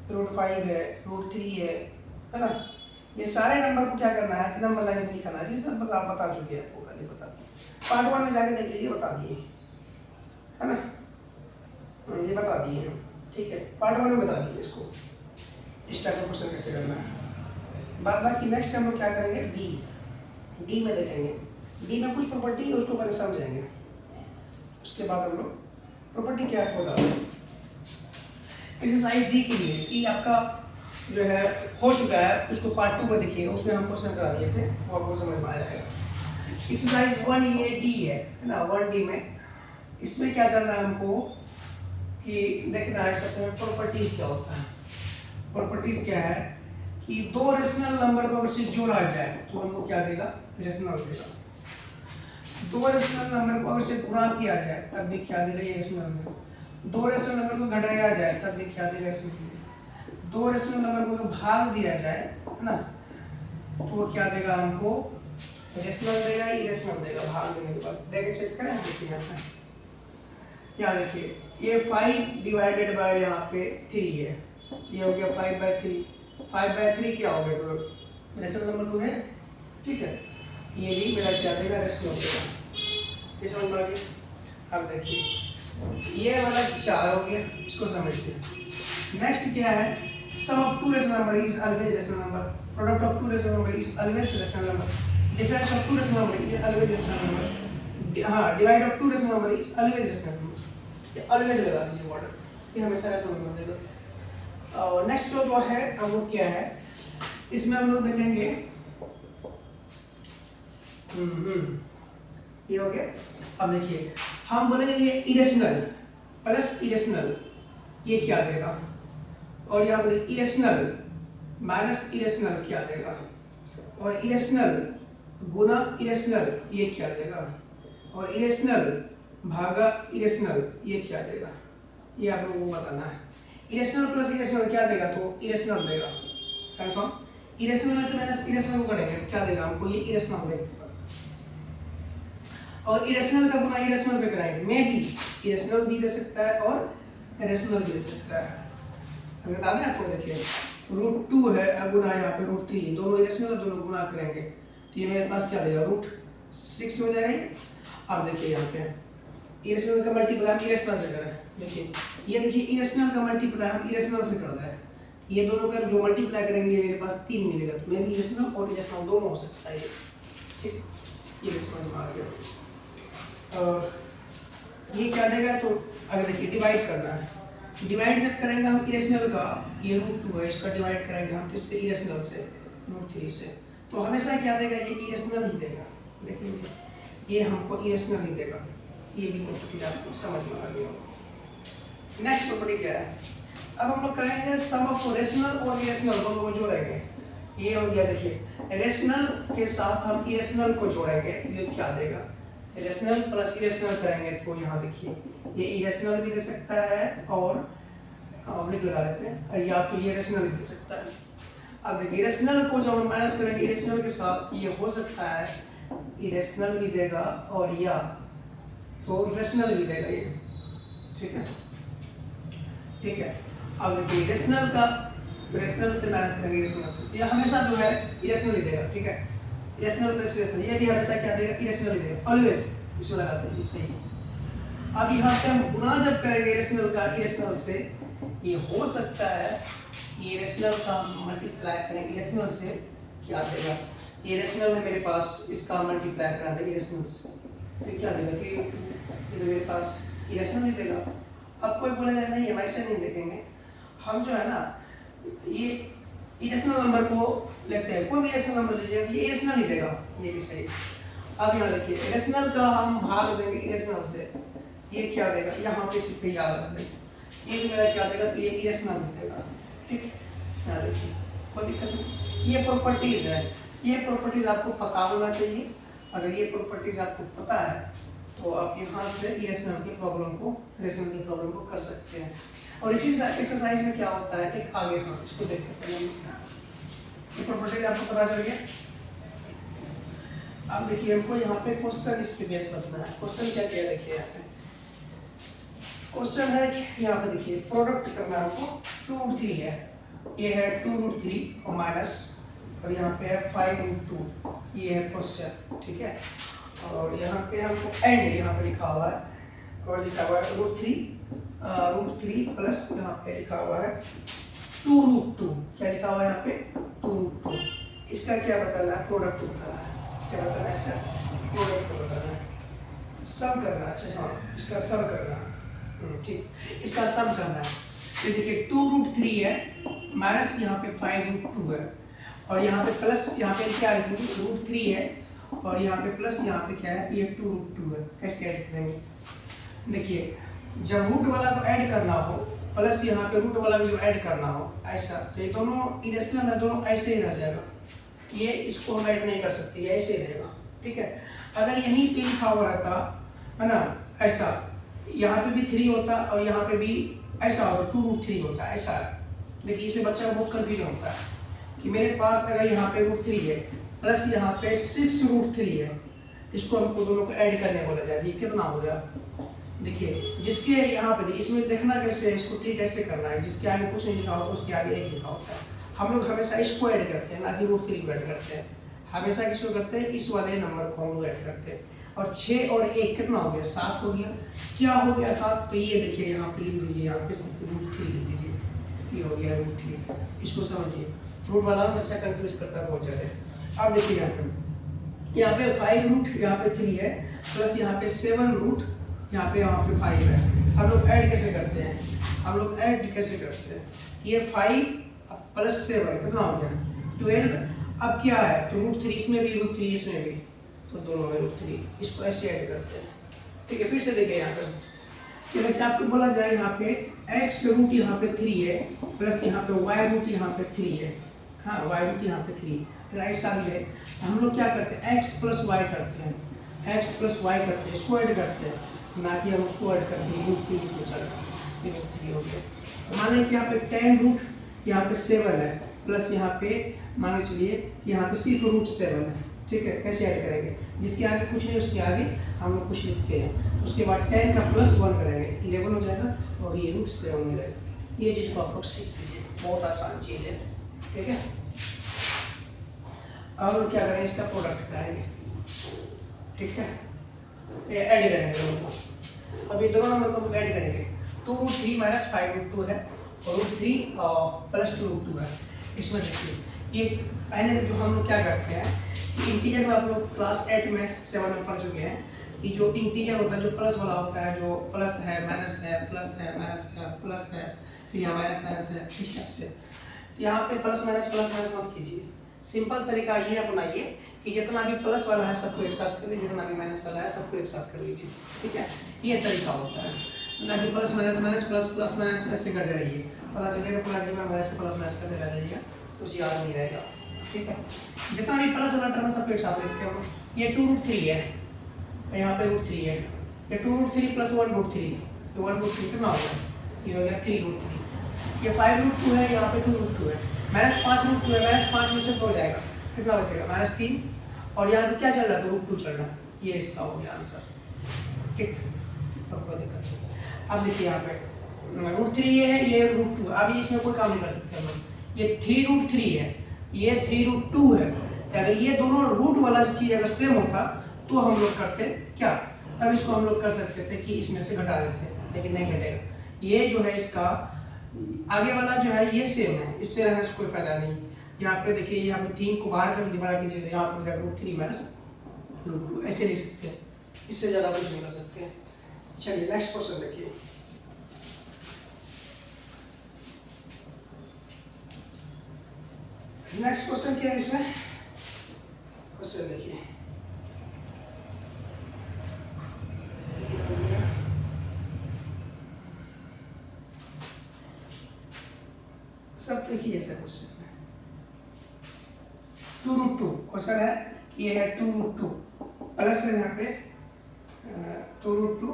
Speaker 1: √5 है, √3 है ना। ये सारे नंबर को क्या करना है कि नंबर लाइन में दिखाना है। ये सब बता चुके हैं आपको, पहले बता दिए, पार्ट 1 में जाके देख लीजिए, बता दिए है ना, ये बता दिए हैं, ठीक है। पार्ट 1 में बता दिए इसको इस टाइप का क्वेश्चन कैसे करना है। बाकी नेक्स्ट हम लोग क्या करेंगे? डी में देखेंगे। डी में कुछ प्रॉपर्टी है उसको पहले समझेंगे, उसके बाद हम लोग प्रॉपर्टी क्या है बता दें। एक्सरसाइज डी के लिए सी आपका जो है हो चुका है, उसको पार्ट 2 में देखिएगा, उसमें हम क्वेश्चन करा दिए थे, वो आपको समझ में आ जाएगा। एक्सरसाइज 1 ये डी है ना, 1D में इसमें क्या करना है हमको कि देखना है सबसे प्रॉपर्टीज क्या होता है। प्रॉपर्टीज क्या है कि दो रेशनल नंबर को अगर से जोड़ा जाए तो हमको क्या देगा? रेशनल देगा। दो रेशनल नंबर को अगर से गुणा किया जाए तब भी क्या देगा? ये रेशनल नंबर। दो रेशनल नंबर को घटाया जाए तब भी क्या देगा? Rational number. दो रेशनल नंबर को अगर भाग दिया जाए है ना तो क्या देगा हमको? रेशनल देगा, इरेशनल देगा भाग देने के बाद। देखिए चेक करें, देखिए यहाँ पे क्या देखिए, ये 5 डिवाइडेड बाय यहाँ पे 3 है, ये हो गया 5/3। 5/3 क्या हो गया? तो रेशनल नंबर हो गया, ठीक है। ये भी मेरा क्या देगा? रेशनल देगा। ये समझ में आ गया? अब देखिए ये वाला 4 हो गया, इसको समझिए। नेक्स्ट क्या है? Sum of two rational number is always rational number, product of two rational number is always rational number, difference of two rational number is always rational number, हाँ divide of two rational number is always rational number. ये always लगा दीजिए word, ये हमेशा rational number देगा। और next जो है अब वो क्या है, इसमें हम लोग देखेंगे ये हो गया। अब देखिए हम बोलेंगे ये इरेशनल प्लस इरेशनल, ये क्या देगा? और यहाँ बोले इरेशनल माइनस इरेशनल क्या देगा? और इरेशनल गुना इरेशनल ये क्या देगा? और इरेशनल भागा इरेशनल ये क्या देगा, ये आप लोगों को बताना है। इरेशनल प्लस इरेशनल क्या देगा, तो इरेशनल देगा कंफर्म। इरेशनल में से माइनस इरेशनल को करेंगे क्या देगा हमको, ये इरेशनल देगा। और इरेशनल का गुना इरेशनल से कराएंगे, मे भी इरेशनल भी दे सकता है और रेशनल भी दे सकता है। हम बता दें आपको, देखिए √2 है गुना यहाँ पे √3, दोनों इरेशनल दोनों गुना करेंगे तो ये मेरे पास क्या देगा √6 हो जाएगा। अब देखिए यहाँ पे इरेशनल का मल्टीप्लाई हम इरेशनल से करें, देखिए ये देखिए इरेशनल का मल्टीप्लाई हम इरेशनल से कर रहे हैं, ये दोनों का जो मल्टीप्लाई करेंगे ये मेरे पास 3 मिलेगा, तो मेरी इरेशनल और इरेशनल दोनों हो सकता है ये, ठीक, ये समझ में आ गया। और ये क्या देगा, तो अगर देखिए डिवाइड करना है, डिवाइड जब करेंगे हम इरेशनल का, ये √2 है इसका डिवाइड करेंगे हम किससे, इरेशनल से √3 से, तो हमेशा क्या देगा, ये इरेशनल ही देगा। देख लीजिए ये हमको इरेशनल ही देगा, ये भी प्रॉपर्टी आपको समझ में आ गया। नेक्स्ट प्रॉपर्टी क्या है, अब हम लोग करेंगे सम ऑफ रेशनल और इरेशनल दोनों को जोड़ेंगे। ये हो गया, देखिए रेशनल के साथ हम इरेशनल को जोड़ेंगे तो ये क्या देगा, रेशनल प्लस इरेशनल करेंगे तो यहाँ देखिए ये इरेशनल भी दे सकता है और ऑब्लिक लगा देते हैं, या तो ये रेशनल भी दे सकता है। अब देखिए रेशनल को जब हम माइनस करेंगे इरेशनल के साथ, ये हो सकता है इरेशनल भी देगा और या तो रेशनल भी देगा ये, ठीक है, ठीक है। अब देखिए रेशनल का रेशनल से माइनस करेंगे इरेशनल से, ये हमेशा जो है इरेशनल ही देगा, ठीक है, इरेशनल प्लस इरेशनल ये भी हमेशा क्या देगा, इरेशनल ही देगा ऑलवेज, इसमें लगाते हैं सही। अब यहाँ पे हम गुना जब करेंगे इरेशनल का इरेशनल से, ये हो सकता है ये रेशनल का मल्टीप्लाई करेंगे इरेशनल से, क्या देगा, ये रेशनल है मेरे पास, इसका मल्टीप्लाई करा देंगे इरेशनल से, तो क्या देगा 3 ये तो मेरे पास इरेशनल ही देगा। अब कोई बोलेगा नहीं हम ऐसे नहीं देखेंगे, हम जो है ना ये इरेशनल नंबर को लेते हैं, कोई भी इरेशनल नंबर लीजिएगा ये इरेशनल ही देगा, ये भी सही। अब यहाँ देखिए इरेशनल का हम भाग देंगे इरेशनल से, ये क्या देगा, यहाँ पे सिर्फ याद रख देंगे, ये भी मेरा क्या देगा, तो ये इरेशनल देगा, ठीक है। यहाँ देखिए कोई दिक्कत नहीं, ये प्रॉपर्टीज है, ये प्रॉपर्टीज आपको पता होना चाहिए। अगर ये प्रॉपर्टीज आपको पता है तो आप यहाँ से इरेशनल की प्रॉब्लम को रेशनल की प्रॉब्लम को कर सकते हैं। और इसी एक्सरसाइज में क्या होता है, एक आगे हम इसको देखते हैं, ये प्रॉपर्टी आपको पता चल गया। अब देखिए हमको यहाँ पे क्वेश्चन इसके बेस बताना है, क्वेश्चन क्या क्या देखिए यहाँ पे क्वेश्चन है कि यहाँ पे देखिए प्रोडक्ट करना है हमको 2√3 है, ये है 2√3 और माइनस, और यहाँ पे है 5√2, ये है क्वेश्चन, ठीक है। और यहाँ पे हमको एंड यहाँ पे लिखा हुआ है, और लिखा हुआ है √3 प्लस यहाँ पे लिखा हुआ है 2√2, क्या लिखा हुआ है यहाँ पे 2√2, इसका क्या बताना है, प्रोडक्ट बताना है, क्या बताना है इसका प्रोडक्ट बताना है, सम करना है, अच्छा हाँ इसका सम करना है, ठीक, इसका सम करना है। तो देखिए 2√3 है माइनस यहाँ पे 5√2 है, और यहाँ पे प्लस यहाँ पे क्या है √3 है, और यहाँ पे प्लस यहाँ पे क्या है, ये 2√2 है। कैसे ऐड करेंगे, देखिए जब रूट वाला को ऐड करना हो प्लस यहाँ पे रूट वाला को जो ऐड करना हो ऐसा, तो ये दोनों इरेशनल है, दोनों ऐसे ही रह जाएगा, ये इसको हम ऐड नहीं कर सकते, ये ऐसे ही रहेगा, ठीक है। अगर यहीं पे लिखा हुआ रहता है ना ऐसा, यहाँ पे भी 3 होता और यहाँ पे भी ऐसा होता, 2√3 होता है ऐसा। देखिए इसमें बच्चा को बहुत कन्फ्यूजन होता है कि मेरे पास अगर यहाँ पे √3 है प्लस यहाँ पे 6√3 है, इसको हमको दोनों को ऐड करने बोला जाए, ये कितना हो गया, देखिए जिसके यहाँ पे इसमें देखना कैसे है, इसको ट्रीट ऐसे करना है, जिसके आगे कुछ नहीं लिखा होता उसके आगे 1 लिखा होता है। हम लोग हमेशा इसको ऐड करते हैं, ना कि √3 को ऐड करते हैं, हमेशा किसको करते हैं, इस वाले नंबर को हम लोग ऐड करते हैं। और 6 और 1 कितना हो गया, 7 हो गया। क्या हो गया 7, तो ये देखिए यहाँ पे लिख दीजिए, यहाँ पे √3 लिख दीजिए, ये हो गया √3, इसको समझिए, रूट वाला बच्चा कंफ्यूज करता है बहुत ज़्यादा। अब देखिए यहाँ पे 5 यहाँ पे 3 है प्लस यहाँ पे 7 यहाँ पे 5 है। हम लोग ऐड कैसे करते हैं, हम लोग ऐड कैसे करते हैं, ये 5 प्लस 7 कितना हो गया 12। अब क्या है, तो √3 इसमें भी √3 इसमें भी, तो दोनों में √3, इसको ऐसे ऐड करते हैं, ठीक है। फिर से देखिए यहाँ पर कि बच्चा आपको बोला जाए यहाँ पे x रूट यहाँ पे 3 है प्लस यहाँ पे y रूट यहाँ पे 3 है, हाँ y रूट यहाँ पे 3, फिर ऐसा भी है, हम लोग क्या करते हैं x प्लस y करते हैं, एक्स प्लस वाई करते हैं, इसको ऐड करते हैं, ना कि हम उसको ऐड करते हैं। रूट 3 इसमें चल रहा है, ये रूट 3 हो गया। मान लीजिए यहाँ पे 10 रूट यहाँ पे 7 है, प्लस यहाँ पे मान के चलिए कि यहाँ पे सिर्फ रूट 7 है, ठीक है। कैसे ऐड करेंगे, जिसके आगे कुछ नहीं उसके आगे हम लोग कुछ लिखते हैं, उसके बाद 10 का प्लस 1 करेंगे, 11 हो जाएगा और ये रूट 7 हो जाएगा। ये चीज़ को आप लोग सीख लीजिए, बहुत आसान चीज़ है, ठीक है। अब क्या करेंगे, इसका प्रोडक्ट कराएंगे, ठीक है। ये ऐड करेंगे दोनों को। अब ये दोनों नंबर को ऐड करेंगे, 2√3 माइनस 5√2 है और √3 प्लस 2√2 है। इसमें देखिए ये पहले जो हम लोग क्या करते हैं, इंटीजर में आप लोग क्लास 8 में 7 में पढ़ चुके हैं कि जो इंटीजर होता है, जो प्लस वाला होता है, जो प्लस है माइनस है प्लस है माइनस है प्लस है, फिर यहाँ माइनस माइनस है, इस टाइप से। तो यहाँ पे प्लस माइनस मत कीजिए, सिंपल तरीका ये अपनाइए कि जितना भी प्लस वाला है सबको एक साथ कर लीजिए, जितना भी माइनस वाला है सबको एक साथ कर लीजिए, ठीक है। ये तरीका होता है, ना कि plus minus minus plus plus minus ऐसे करते रहिए, पता चलेगा पूरा जीवन माइनस प्लस माइनस करते रह जाइएगा, कुछ याद नहीं रहेगा, ठीक है। जितना भी प्लस वाला टर्म है सबको एक साथ लिखते हैं। ये 2√3 है, यहाँ पे √3 है, ये 2√3 प्लस 1√3, तो 1√3 कितना हो गया, ये हो गया 3√3। ये 5√2 है, यहाँ पे 2√2 है, माइनस 5√2 है, माइनस 5 में से 2 जाएगा, कितना बचेगा -3, और यहाँ पे क्या चल रहा है, तो √2 चल रहा है, ये इसका हो गया आंसर, ठीक। अब कोई दिक्कत नहीं। अब देखिए यहाँ पे √3 ये है, ये √2, अब ये इसमें कोई काम नहीं कर सकते हम लोग, ये 3√3 है, ये 3√2 है, तो अगर ये दोनों रूट वाला चीज़ अगर सेम होता तो हम लोग करते क्या, तब इसको हम लोग कर सकते थे कि इसमें से घटा देते, लेकिन नहीं घटेगा। ये जो है इसका आगे वाला जो है ये सेम है, इससे रहने से कोई फायदा नहीं। यहाँ पे देखिए, यहाँ पे 3 को बाहर कर लीजिए, बड़ा कीजिए, यहाँ पर हो जाएगा √3 माइनस √2, ऐसे लिख सकते हैं, इससे ज़्यादा कुछ नहीं कर सकते। चलिए नेक्स्ट क्वेश्चन देखिए। नेक्स्ट क्वेश्चन क्या है इसमें, क्वेश्चन देखिए, सब देखिए जैसा क्वेश्चन है, 2√2 क्वेश्चन है कि ये है 2√2 प्लस है यहाँ पे 2√2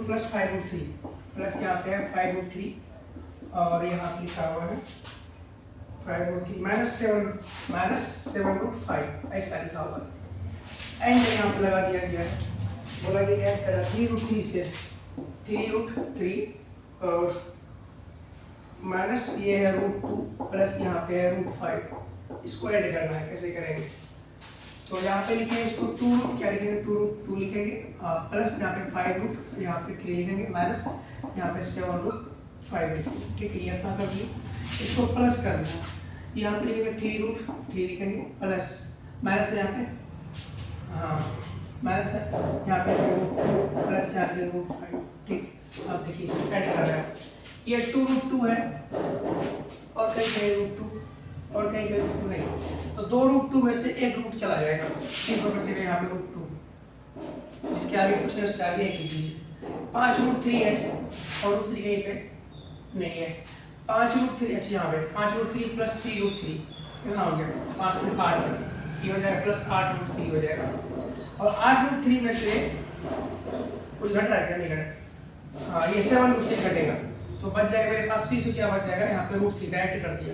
Speaker 1: प्लस 5√3 प्लस यहाँ पे है 5√3 और यहाँ पे लिखा हुआ है 5√3 -7√5 ऐसा लिखा हुआ है, एंड यहाँ पे लगा दिया गया है, बोला गया है 3√3 से 3√3 और माइनस ये है √2 प्लस यहाँ पे है √5, इसको ऐड करना है, कैसे करेंगे, तो यहाँ पे लिखेंगे इसको 2 रूट क्या लिखेंगे, 2√2 लिखेंगे, प्लस यहाँ पे 5 यहाँ पे 3 लिखेंगे, माइनस यहाँ पे 7√5 लिखेंगे, ठीक है। ये अपना कर दिए, इसको प्लस करना है, यहाँ पे लिखेंगे 3√3 लिखेंगे, प्लस माइनस है यहाँ पे, हाँ माइनस है यहाँ पे √2 प्लस यहाँ पे √5, ठीक। अब देखिए इसको ऐड कर रहे हैं, ये 2√2 है और कहीं पे √2 और कहीं पे √2 नहीं, तो 2√2 में से एक रूट चला जाएगा, ठीक है, बचेगा यहाँ पे √2, जिसके आगे कुछ नहीं उसके आगे एक लिख दीजिए। 5√3 है और √3 कहीं पे नहीं है, 5√3 अच्छा यहाँ पे 5√3 प्लस 3√3 कितना हो गया, 5 में 8 ये हो जाएगा, प्लस 8√3 हो जाएगा, और 8√3 में से कुछ घट रहा है क्या, नहीं घट, हाँ ये 7√3 घटेगा, तो बच जाएगा मेरे पास सिर्फ क्या बच जाएगा, यहाँ पे √3 डायरेक्ट कर दिया।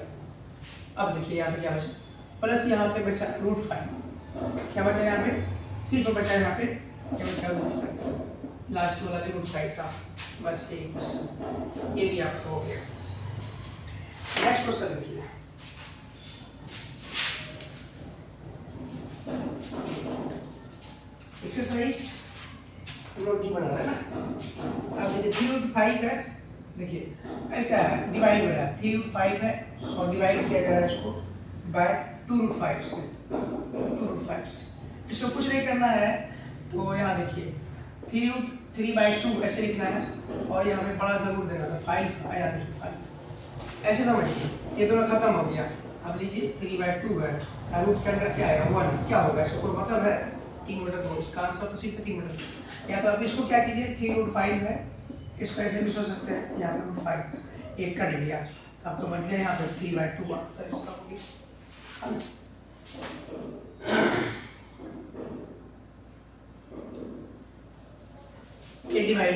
Speaker 1: अब देखिए यहाँ पे क्या बचा, प्लस यहाँ पे बचा √5, क्या बचा यहाँ पे, सिर्फ बचा यहाँ पे क्या बचा √5, लास्ट वाला जो √5 था, बस यही क्वेश्चन, ये भी आपका हो गया। नेक्स्ट क्वेश्चन देखिए, एक्सरसाइज नोट डी बना रहा है ना। अब देखिए 3√5 है, देखिए ऐसा है, डिवाइड हो रहा है, 3√5 है और डिवाइड किया जा रहा है इसको बाय 2√5 से, 2√5 से। इसको कुछ नहीं करना है, तो यहाँ देखिए 3√3/2 ऐसे लिखना है और यहाँ पे बड़ा सा रूट देना था 5, आया देखिए 5, ऐसे समझिए, ये दोनों खत्म हो गया। अब लीजिए 3/2 है, रूट के अंदर क्या आएगा 1, क्या होगा, इसको कोई मतलब है, 3/2, इसका आंसर तो सिर्फ 3/2। या तो आप इसको क्या कीजिए, 3√5 है, इसको ऐसे भी सोच सकते हैं, यहाँ पे √5 एक कट गया, तो आप तो बच गए यहाँ पे 3/2 आंसर इसका हो गया। ये डिवाइड